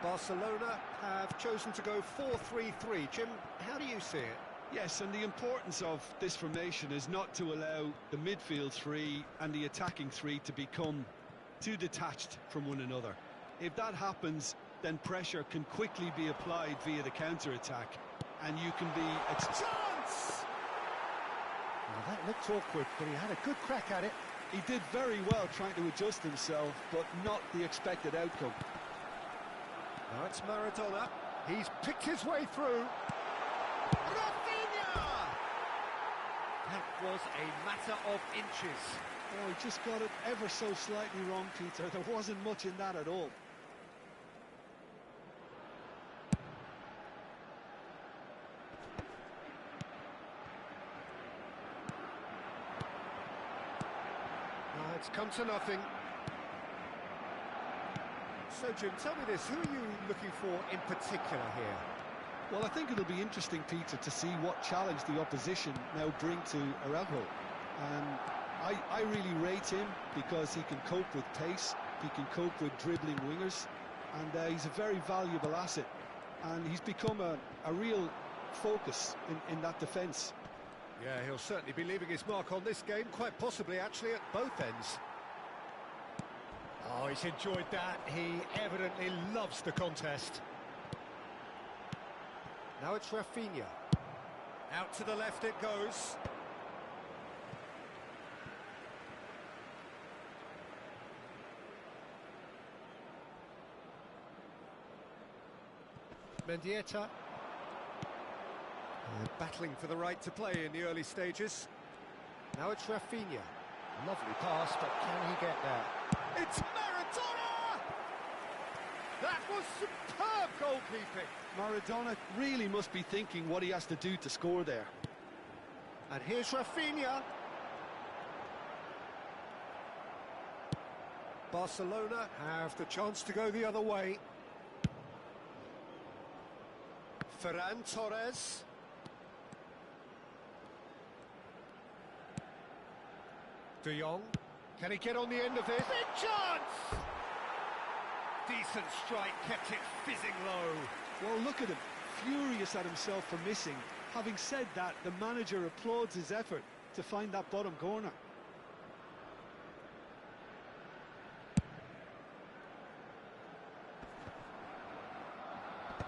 Barcelona have chosen to go 4-3-3. Jim, how do you see it? Yes, and the importance of this formation is not to allow the midfield three and the attacking three to become too detached from one another. If that happens, then pressure can quickly be applied via the counter-attack, and you can be a chance! Well, that looked awkward, but he had a good crack at it. He did very well trying to adjust himself, but not the expected outcome. Now it's Maradona. He's picked his way through. That was a matter of inches. Oh, he just got it ever so slightly wrong, Peter. There wasn't much in that at all. It's come to nothing. So, Jim, tell me this, who are you looking for in particular here? Well, I think it'll be interesting, Peter, to see what challenge the opposition now bring to Araujo. I really rate him because he can cope with pace, he can cope with dribbling wingers, and he's a very valuable asset. And he's become a real focus in that defence. Yeah, he'll certainly be leaving his mark on this game, quite possibly actually at both ends. Oh, he's enjoyed that. He evidently loves the contest. Now it's Rafinha. Out to the left it goes. Mendieta. Battling for the right to play in the early stages. Now it's Rafinha. Lovely pass, but can he get there? It's Maradona! That was superb goalkeeping. Maradona really must be thinking what he has to do to score there. And here's Rafinha. Barcelona have the chance to go the other way. Ferran Torres. De Jong. Can he get on the end of this? Big chance! Decent strike, kept it fizzing low. Well, look at him, furious at himself for missing. Having said that, the manager applauds his effort to find that bottom corner.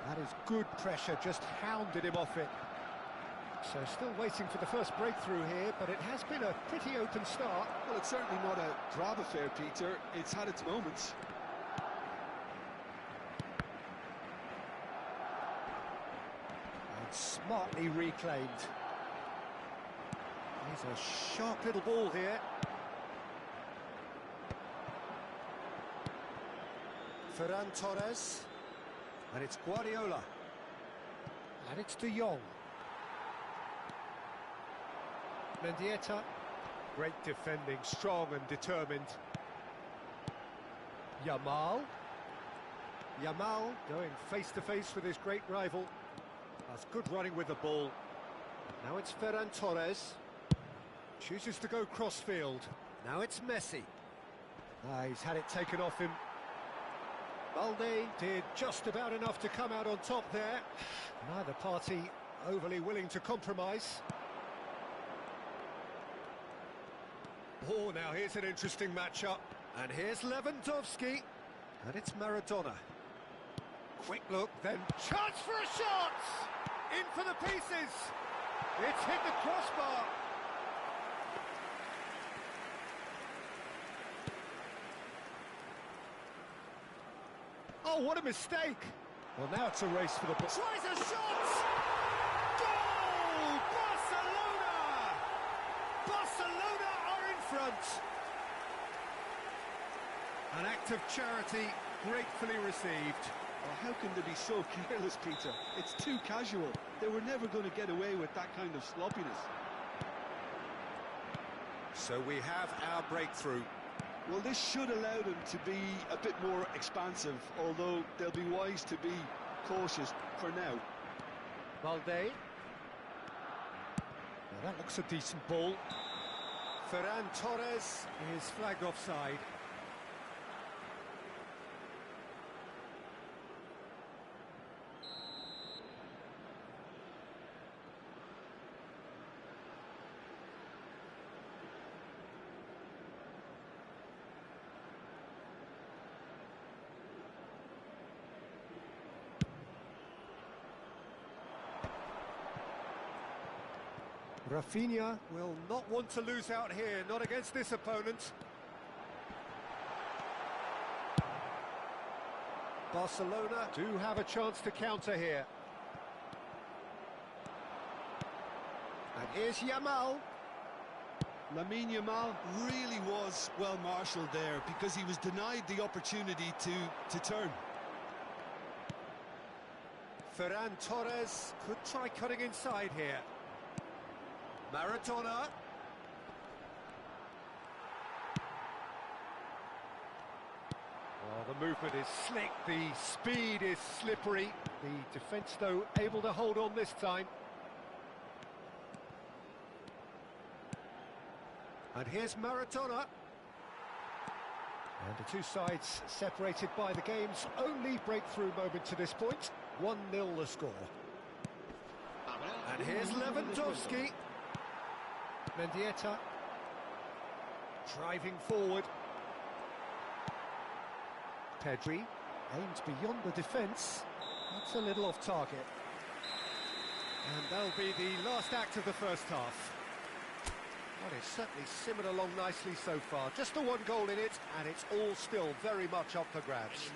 That is good pressure, just hounded him off it. So still waiting for the first breakthrough here, but it has been a pretty open start. Well, it's certainly not a grab affair, Peter. It's had its moments. And smartly reclaimed. Here's a sharp little ball here. Ferran Torres. And it's Guardiola. And it's De Jong. Mendieta. Great defending, strong and determined. Yamal. Yamal going face-to-face with his great rival. That's good running with the ball. Now it's Ferran Torres. Chooses to go cross-field. Now it's Messi. He's had it taken off him. Balde did just about enough to come out on top there. Neither party overly willing to compromise. Oh, now here's an interesting matchup. And here's Lewandowski. And it's Maradona. Quick look, then chance for a shot! In for the pieces! It's hit the crossbar. Oh, what a mistake! Well, now it's a race for the ball. Tries a shot! Goal! Barcelona! Barcelona are in front! An act of charity gratefully received. Oh, how can they be so careless, Peter? It's too casual. They were never going to get away with that kind of sloppiness. So we have our breakthrough. Well, this should allow them to be a bit more expansive, although they'll be wise to be cautious for now. Balde. Now that looks a decent ball. Ferran Torres is flagged offside. Rafinha will not want to lose out here, not against this opponent. Barcelona do have a chance to counter here. And here's Yamal. Lamine Yamal really was well marshalled there because he was denied the opportunity to turn. Ferran Torres could try cutting inside here. Maradona. Well, the movement is slick, the speed is slippery. The defence, though, able to hold on this time. And here's Maradona. And the two sides separated by the game's only breakthrough moment to this point. 1-0 the score. And here's Lewandowski. Mendieta. Driving forward. Pedri aims beyond the defence. That's a little off target. And that'll be the last act of the first half. Well, it's certainly simmered along nicely so far. Just the one goal in it, and it's all still very much up for grabs.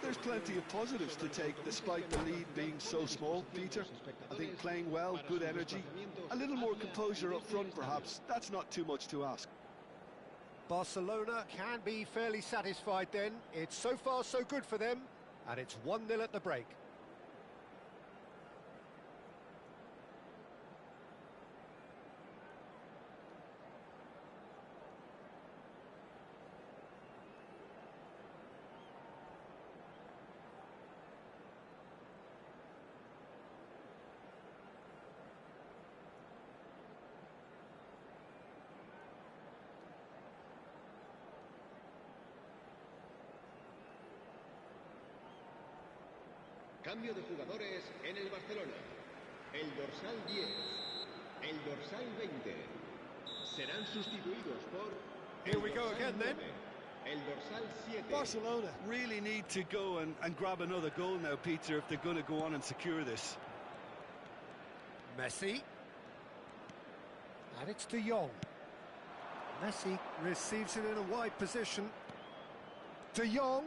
There's plenty of positives to take, despite the lead being so small, Peter. I think playing well, good energy, a little more composure up front perhaps. That's not too much to ask. Barcelona can be fairly satisfied then. It's so far so good for them, and it's 1-0 at the break. Cambio de jugadores en el Barcelona. El dorsal 10, el dorsal 20 serán sustituidos por... Here we go again then. El dorsal 7. Barcelona really need to go and grab another goal now, Peter, if they're going to go on and secure this. Messi. And it's De Jong. Messi receives it in a wide position. De Jong.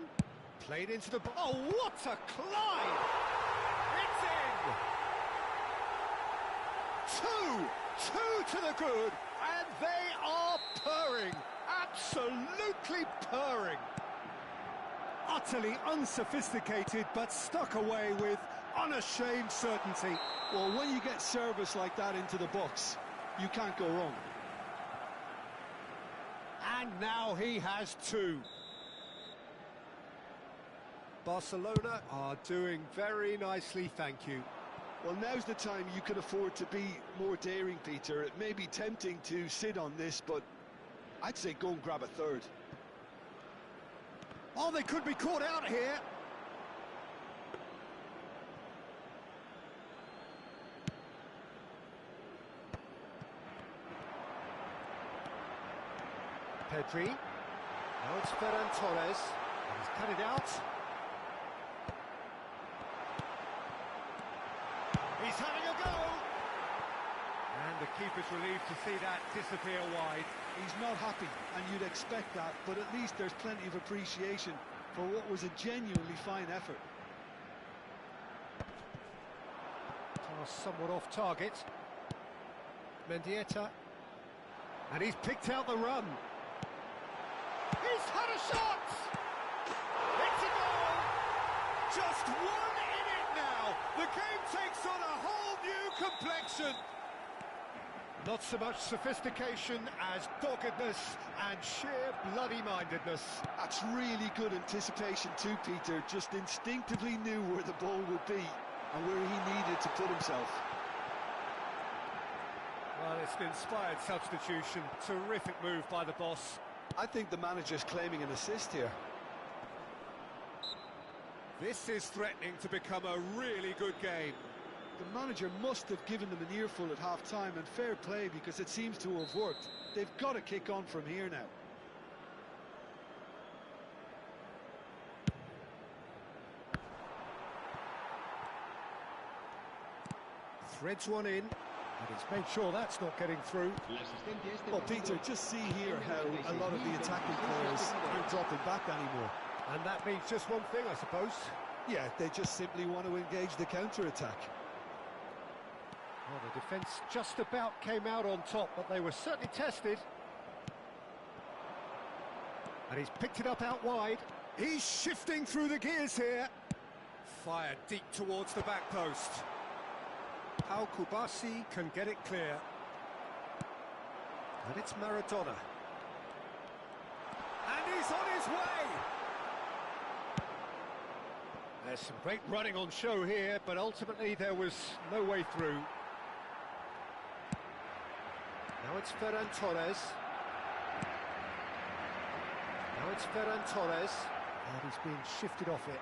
Played into the... Oh, what a climb! It's in! Two to the good, and they are purring. Absolutely purring. Utterly unsophisticated, but stuck away with unashamed certainty. Well, when you get service like that into the box, you can't go wrong. And now he has two. Barcelona are doing very nicely, thank you. Well, now's the time you can afford to be more daring, Peter. It may be tempting to sit on this, but I'd say go and grab a third. Oh, they could be caught out here. Pedri. Now it's Ferran Torres. And he's cut it out. He's having a go! And the keeper's relieved to see that disappear wide. He's not happy, and you'd expect that, but at least there's plenty of appreciation for what was a genuinely fine effort. Pass somewhat off target. Mendieta. And he's picked out the run. He's had a shot! It's a goal! Just one in it now! The game takes on a whole new complexion! Not so much sophistication as doggedness and sheer bloody-mindedness. That's really good anticipation too, Peter. Just instinctively knew where the ball would be and where he needed to put himself. Well, it's an inspired substitution. Terrific move by the boss. I think the manager's claiming an assist here. This is threatening to become a really good game. The manager must have given them an earful at half-time, and fair play because it seems to have worked. They've got to kick on from here now. Threads one in, and he's made sure that's not getting through. Well, Peter, just see here how a lot of the attacking players aren't dropping back anymore. And that means just one thing, I suppose. Yeah, they just simply want to engage the counter-attack. Well, the defence just about came out on top, but they were certainly tested. And he's picked it up out wide. He's shifting through the gears here. Fired deep towards the back post. How Kubasi can get it clear. And it's Maradona. And he's on his way! There's some great running on show here, but ultimately there was no way through. Now it's Ferran Torres. Now it's Ferran Torres. And he's being shifted off it.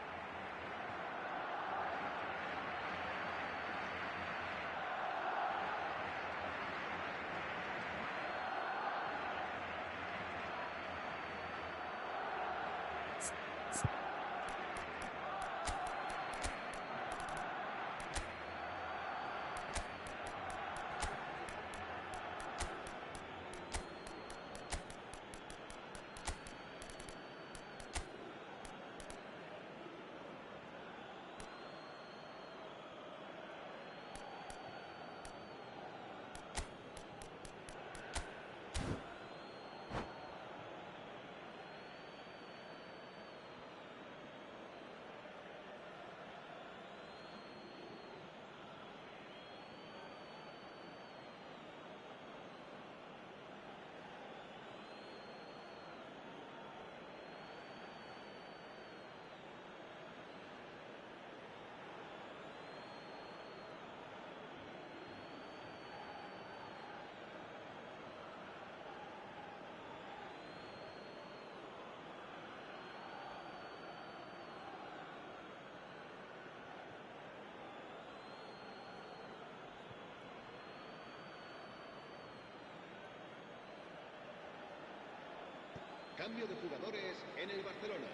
Cambio de jugadores en el Barcelona.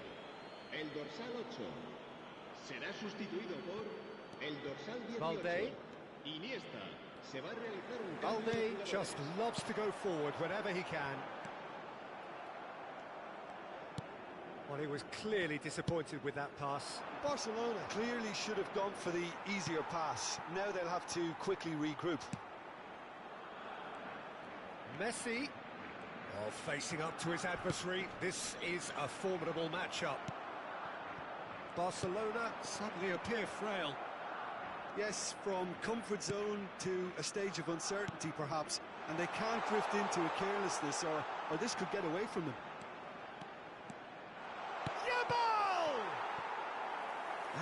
El dorsal 8 será sustituido por el dorsal 18. Balde. Iniesta. Se va a realizar un cambio de Balde jugadores. just loves to go forward whenever he can. Well, he was clearly disappointed with that pass. Barcelona clearly should have gone for the easier pass. Now they'll have to quickly regroup. Messi. Oh, facing up to his adversary. This is a formidable matchup. Barcelona suddenly appear frail. Yes, from comfort zone to a stage of uncertainty perhaps, and they can't drift into a carelessness or this could get away from them.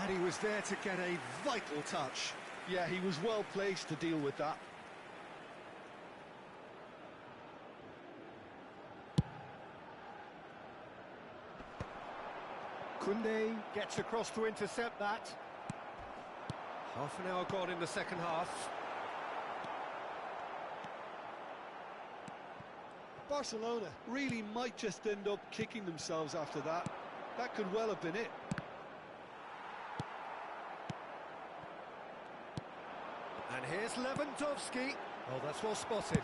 And he was there to get a vital touch. Yeah, he was well placed to deal with that. Koundé gets across to intercept that. Half an hour gone in the second half. Barcelona really might just end up kicking themselves after that. That could well have been it. And here's Lewandowski. Oh, that's well spotted.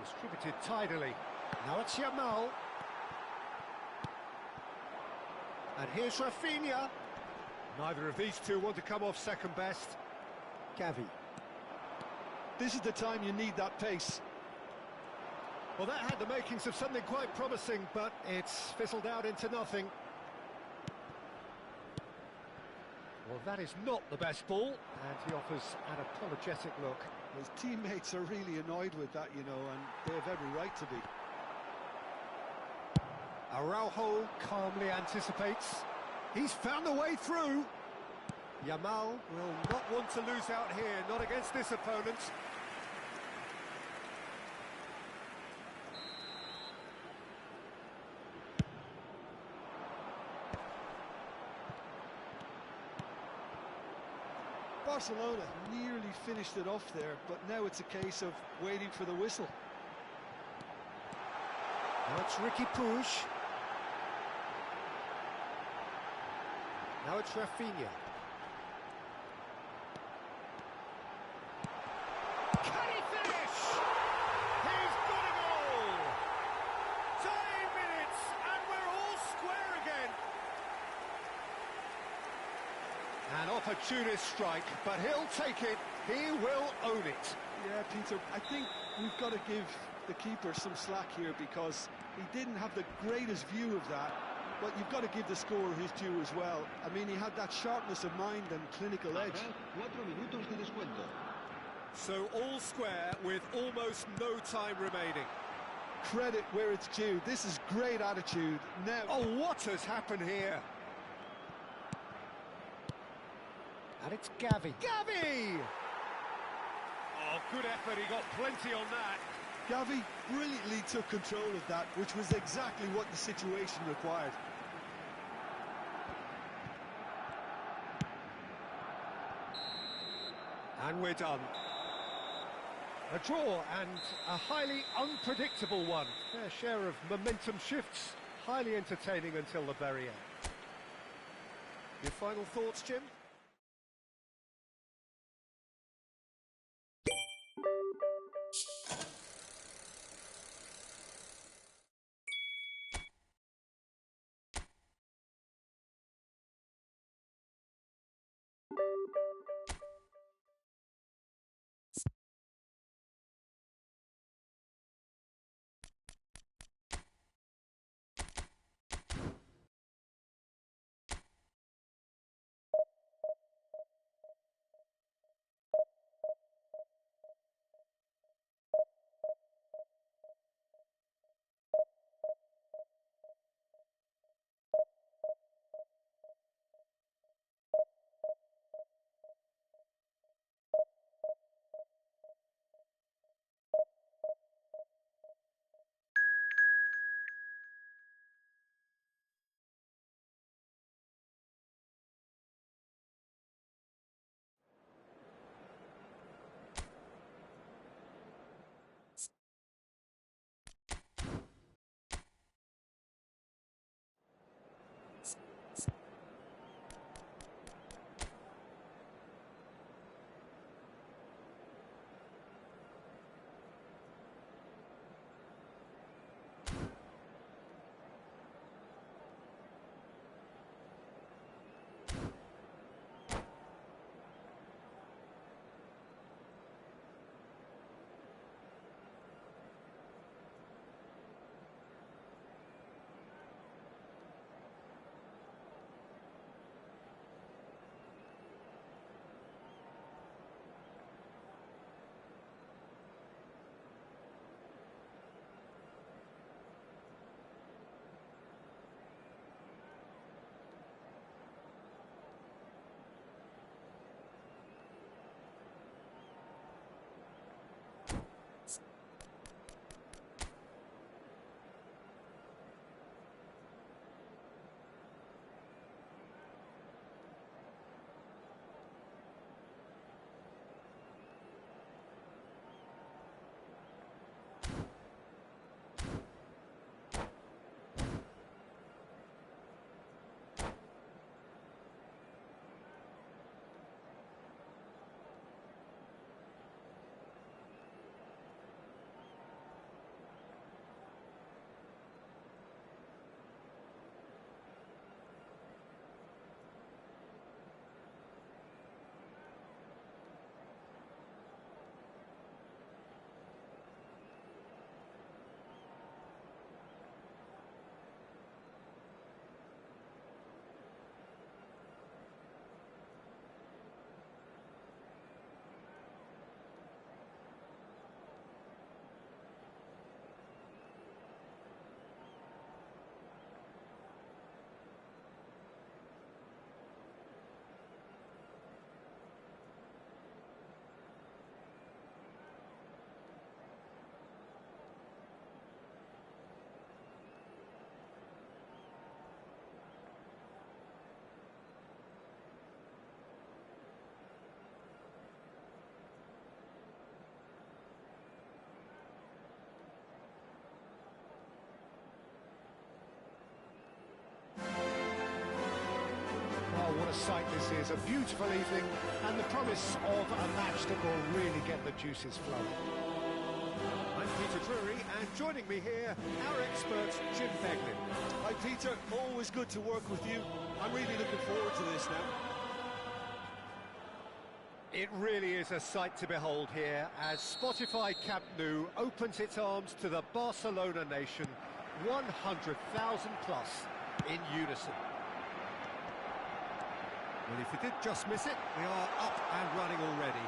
Distributed tidily. Now it's Yamal. And here's Rafinha. Neither of these two want to come off second best. Gavi. This is the time you need that pace. Well, that had the makings of something quite promising, but it's fizzled out into nothing. Well, that is not the best ball, and he offers an apologetic look. His teammates are really annoyed with that, you know, and they have every right to be. Araujo calmly anticipates. He's found the way through. Yamal will not want to lose out here, not against this opponent. Barcelona nearly finished it off there, but now it's a case of waiting for the whistle. Now it's Ricky Puig. Now it's Rafinha. Can he finish? He's got a goal! 10 minutes and we're all square again. An opportunist strike, but he'll take it. He will own it. Yeah, Peter, I think we've got to give the keeper some slack here because he didn't have the greatest view of that, but you've got to give the scorer his due as well. I mean, he had that sharpness of mind and clinical edge. Habrá 4 minutos de descuento. So all square with almost no time remaining. Credit where it's due. This is great attitude. Now... Oh, what has happened here? And it's Gavi. Gavi! Oh, good effort. He got plenty on that. Gavi brilliantly took control of that, which was exactly what the situation required. And we're done. A draw and a highly unpredictable one. Fair share of momentum shifts, highly entertaining until the very end. Your final thoughts, Jim? What a sight this is, a beautiful evening and the promise of a match that will really get the juices flowing. I'm Peter Drury, and joining me here, our expert, Jim Beglin. Hi Peter, always good to work with you. I'm really looking forward to this now. It really is a sight to behold here as Spotify Camp Nou opens its arms to the Barcelona nation, 100,000 plus in unison. Well, if he did just miss it, we are up and running already.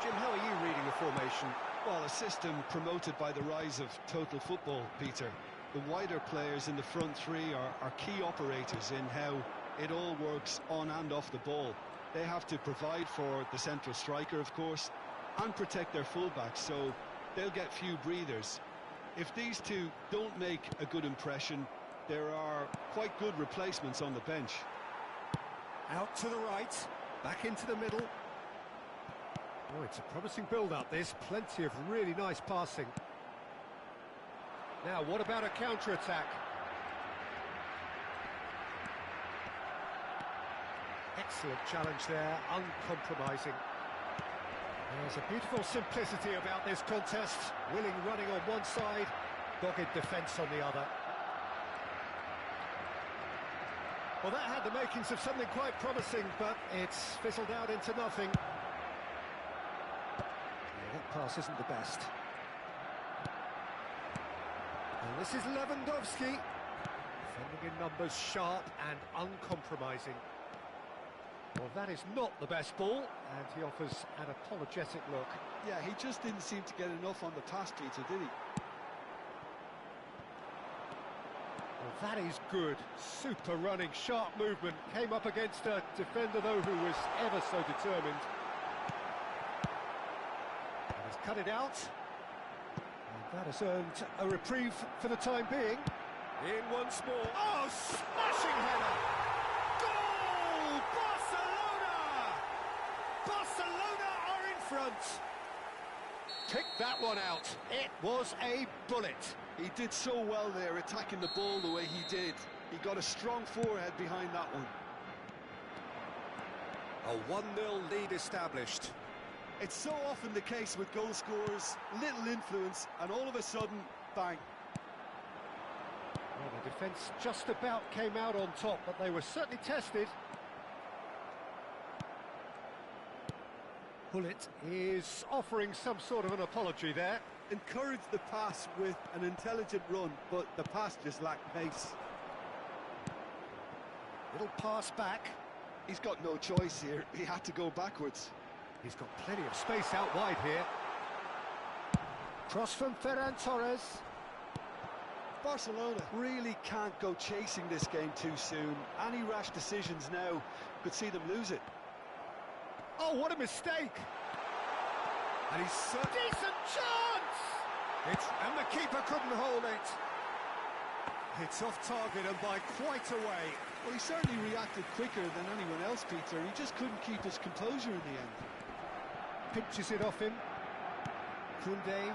Jim, how are you reading the formation? Well, a system promoted by the rise of total football, Peter. The wider players in the front three are key operators in how it all works on and off the ball. They have to provide for the central striker, of course, and protect their fullbacks, so they'll get few breathers. If these two don't make a good impression, there are quite good replacements on the bench. Out to the right, back into the middle. Oh, it's a promising build-up, this. Plenty of really nice passing. Now, what about a counter-attack? Excellent challenge there, uncompromising. There's a beautiful simplicity about this contest. Willing running on one side, dogged defence on the other. Well, that had the makings of something quite promising, but it's fizzled out into nothing. Yeah, that pass isn't the best. And this is Lewandowski. Defending in numbers, sharp and uncompromising. Well, that is not the best ball, and he offers an apologetic look. Yeah, he just didn't seem to get enough on the pass, Peter, did he? Well, that is good. Super running, sharp movement. Came up against a defender, though, who was ever so determined. And has cut it out. And that has earned a reprieve for the time being. In once more. Oh, smashing header! Goal! Barcelona! Barcelona are in front. Picked that one out. It was a bullet. He did so well there, attacking the ball the way he did. He got a strong forehead behind that one. A 1-0 lead established. It's so often the case with goal scorers, little influence, and all of a sudden, bang. Well, the defence just about came out on top, but they were certainly tested. Bullet is offering some sort of an apology there. Encouraged the pass with an intelligent run, but the pass just lacked pace. Little pass back. He's got no choice here. He had to go backwards. He's got plenty of space out wide here. Cross from Ferran Torres. Barcelona really can't go chasing this game too soon. Any rash decisions now could see them lose it. Oh, what a mistake! And he's so Decent chance! and the keeper couldn't hold it. It's off target and by quite a way. Well, he certainly reacted quicker than anyone else, Peter. He just couldn't keep his composure in the end. Pinches it off him. Koundé.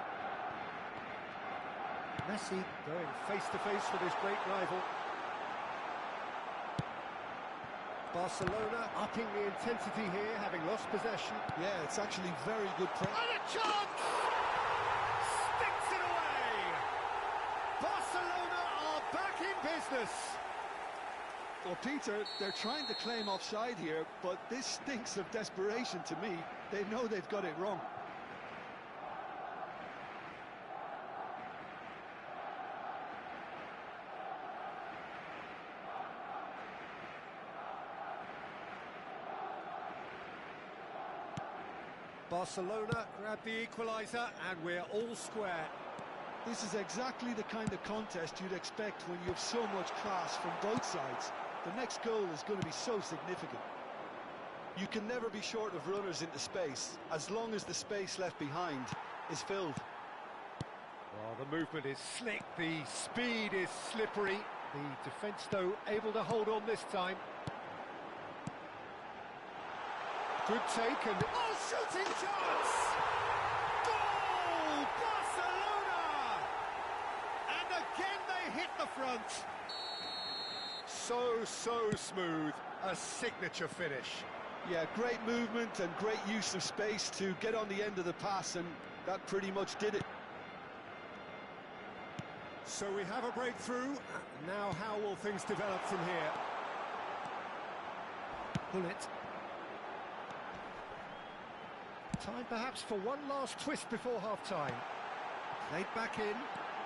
Messi going face-to-face with his great rival. Barcelona upping the intensity here, having lost possession. Yeah, it's actually very good press. And a chance! Sticks it away! Barcelona are back in business! Well, Peter, they're trying to claim offside here, but this stinks of desperation to me. They know they've got it wrong. Barcelona grab the equaliser and we're all square. This is exactly the kind of contest you'd expect when you have so much class from both sides. The next goal is going to be so significant. You can never be short of runners into space, as long as the space left behind is filled. Well, the movement is slick, the speed is slippery. The defence, though, able to hold on this time. Good take and... Oh, shooting chance! Goal! Barcelona! And again they hit the front. So smooth. A signature finish. Yeah, great movement and great use of space to get on the end of the pass, and that pretty much did it. So we have a breakthrough. Now how will things develop from here? Bullet. Time perhaps for one last twist before half-time. Played back in.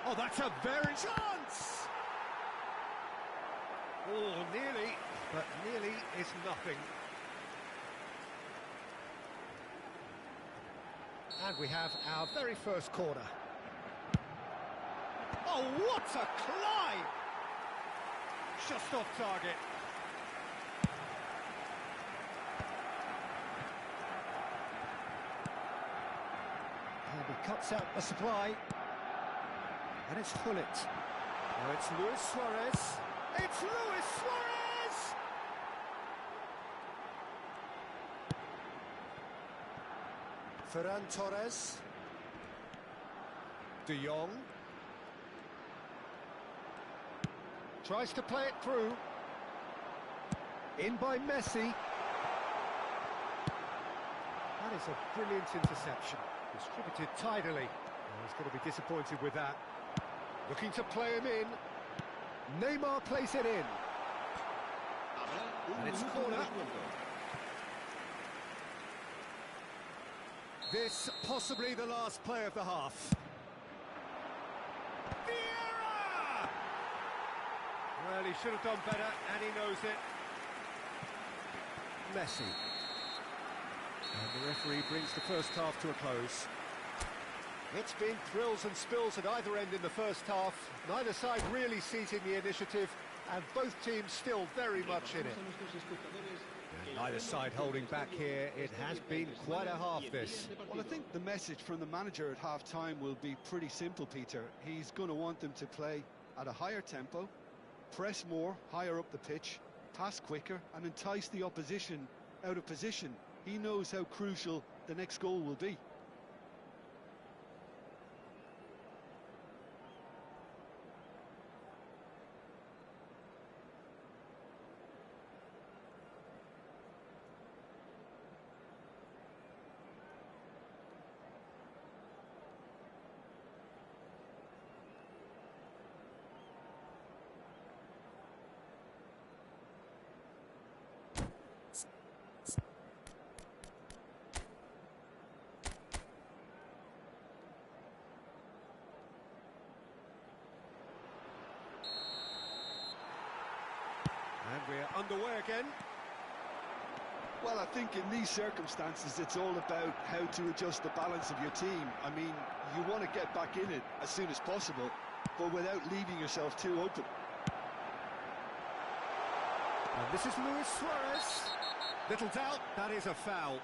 Oh, that's a very chance! Oh, nearly, but nearly is nothing. And we have our very first corner. Oh, what a climb! Just off target. And he cuts out the supply. And it's Gullit. Now it's Luis Suarez. It's Luis Suarez! Ferran Torres. De Jong. Tries to play it through. In by Messi. That is a brilliant interception. Distributed tidily. Oh, he's going to be disappointed with that. Looking to play him in. Neymar plays it in. And it's corner. This possibly the last play of the half. Vieira! Well, he should have done better, and he knows it. Messi. And the referee brings the first half to a close. It's been thrills and spills at either end in the first half. Neither side really seizing the initiative, and both teams still very much in it. And neither side holding back here. It has been quite a half, this. Well, I think the message from the manager at half-time will be pretty simple, Peter. He's going to want them to play at a higher tempo, press more, higher up the pitch, pass quicker, and entice the opposition out of position. He knows how crucial the next goal will be. And we're underway again. Well, I think in these circumstances, it's all about how to adjust the balance of your team. I mean, you want to get back in it as soon as possible, but without leaving yourself too open. And this is Luis Suarez. Little doubt, that is a foul.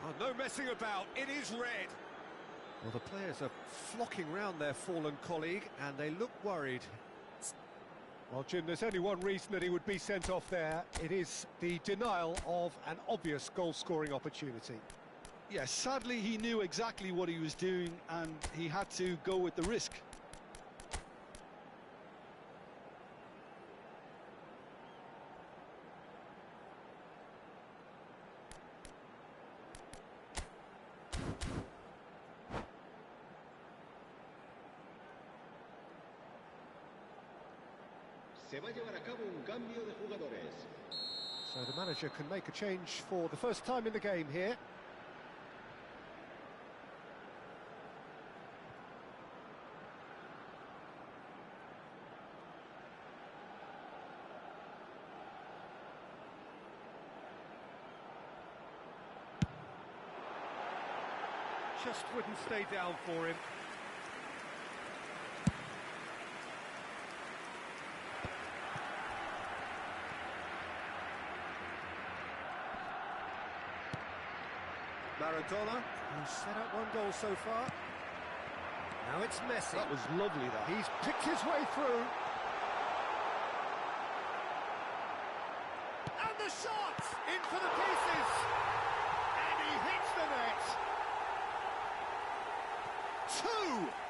Oh, no messing about, it is red. Well, the players are flocking round their fallen colleague, and they look worried. Well, Jim, there's only one reason that he would be sent off there. It is the denial of an obvious goal-scoring opportunity. Yes, sadly, he knew exactly what he was doing, and he had to go with the risk. Se va a llevar a cabo un cambio de jugadores. So the manager can make a change for the first time in the game here. Just wouldn't stay down for him. Maradona, who's set up one goal so far. Now it's Messi. That was lovely, that. He's picked his way through. And the shot! In for the pieces! And he hits the net!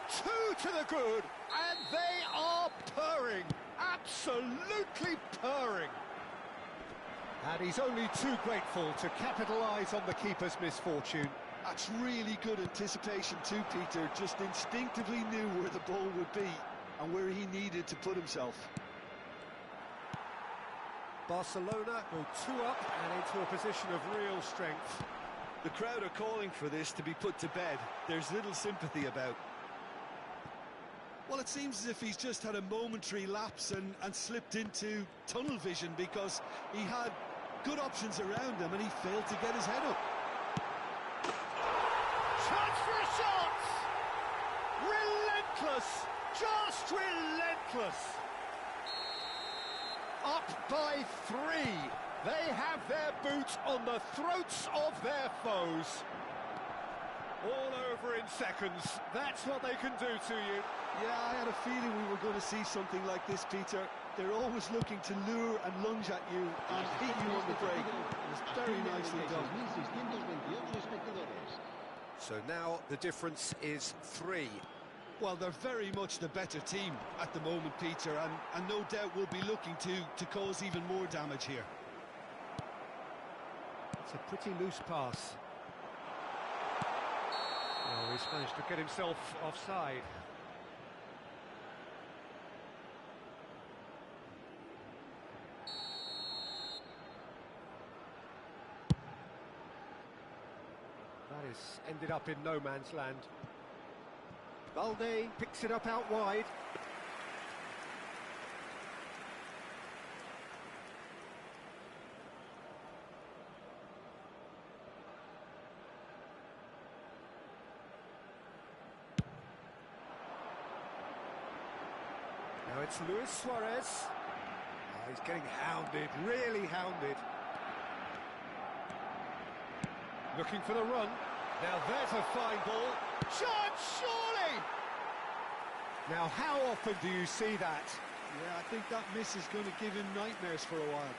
Two to the good, and they are purring. Absolutely purring. And he's only too grateful to capitalise on the keeper's misfortune. That's really good anticipation too, Peter. Just instinctively knew where the ball would be and where he needed to put himself. Barcelona go 2 up and into a position of real strength. The crowd are calling for this to be put to bed. There's little sympathy about. Well, it seems as if he's just had a momentary lapse and slipped into tunnel vision, because he had good options around him and he failed to get his head up. Chance for a shot! Relentless! Just relentless! Up by 3. They have their boot on the throats of their foes. All over in seconds. That's what they can do to you. Yeah, I had a feeling we were going to see something like this, Peter. They're always looking to lure and lunge at you and hit you on the break. It was very nicely done. So now the difference is 3. Well, they're very much the better team at the moment, Peter, and no doubt will be looking to cause even more damage here. It's a pretty loose pass. Oh, he's managed to get himself offside. That is ended up in no man's land. Balde picks it up out wide. Now it's Luis Suarez. Oh, he's getting hounded, really hounded. Looking for the run. Now there's a fine ball. Chance, surely! Now, how often do you see that? Yeah, I think that miss is going to give him nightmares for a while.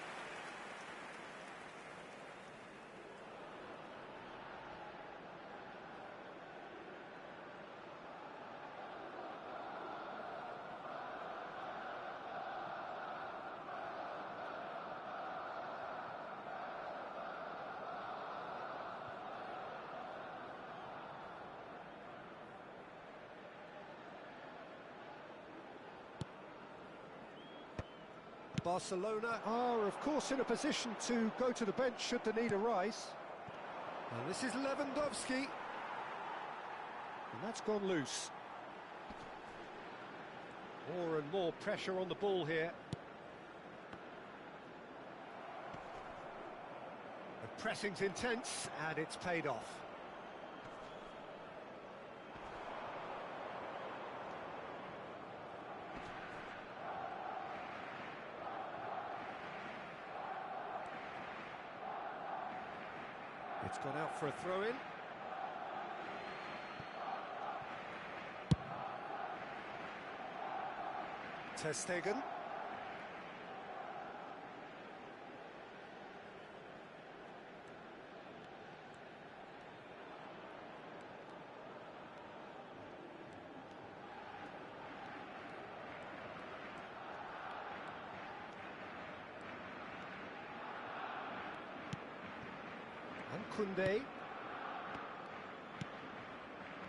Barcelona are, of course, in a position to go to the bench should the need arise. And this is Lewandowski. And that's gone loose. More and more pressure on the ball here. The pressing's intense, and it's paid off. It's gone out for a throw-in. Ter Stegen. Koundé.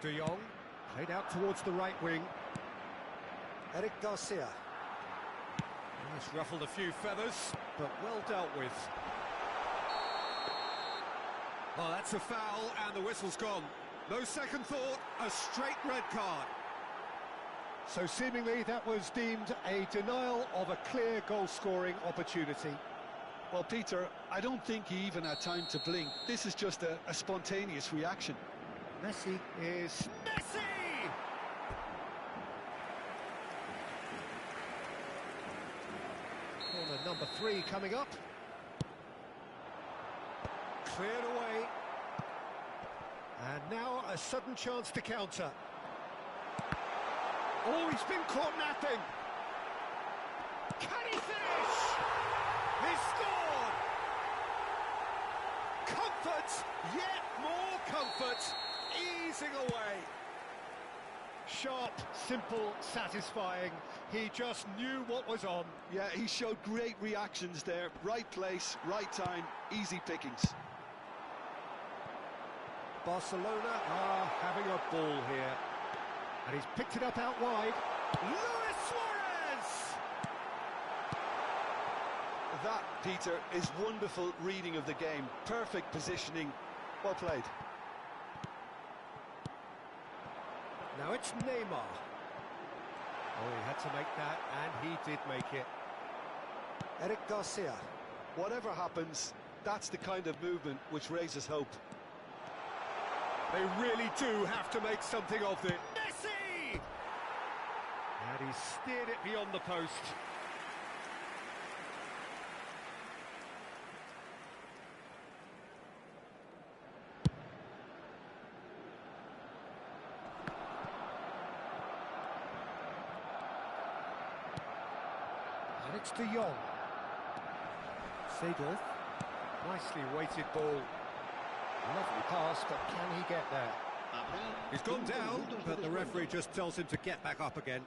De Jong, played out towards the right wing. Eric Garcia. He's ruffled a few feathers, but well dealt with. Oh, that's a foul, and the whistle's gone. No second thought, a straight red card. So seemingly that was deemed a denial of a clear goal-scoring opportunity. Well, Peter, I don't think he even had time to blink. This is just a spontaneous reaction. Messi is... Messi! Corner number 3 coming up. Cleared away. And now a sudden chance to counter. Oh, he's been caught napping. Can he finish? He's scored! Comfort, yet more comfort, easing away. Sharp, simple, satisfying. He just knew what was on. Yeah, he showed great reactions there. Right place, right time, easy pickings. Barcelona are having a ball here. And he's picked it up out wide. Luis Suarez! That, Peter, is wonderful reading of the game. Perfect positioning. Well played. Now it's Neymar. Oh, he had to make that, and he did make it. Eric Garcia. Whatever happens, that's the kind of movement which raises hope. They really do have to make something of it. Messi! And he steered it beyond the post. And it's De Jong. Seedorf. Nicely weighted ball. Lovely pass, but can he get there? He's gone down, but the referee just tells him to get back up again.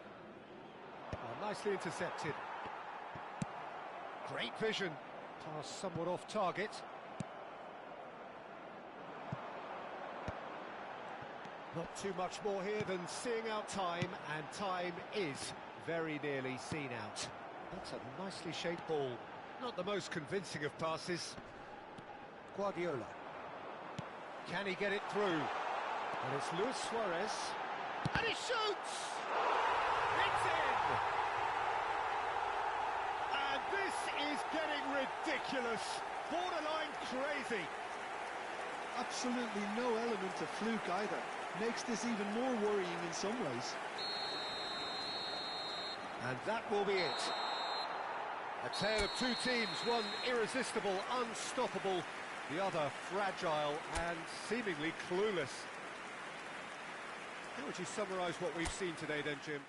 Oh, nicely intercepted. Great vision. Pass somewhat off target. Not too much more here than seeing out time, and time is very nearly seen out. That's a nicely shaped ball. Not the most convincing of passes. Guardiola. Can he get it through? And it's Luis Suarez. And he shoots! It's in! And this is getting ridiculous. Borderline crazy. Absolutely no element of fluke either. Makes this even more worrying in some ways. And that will be it. A tale of two teams, one irresistible, unstoppable, the other fragile and seemingly clueless. How would you summarise what we've seen today then, Jim?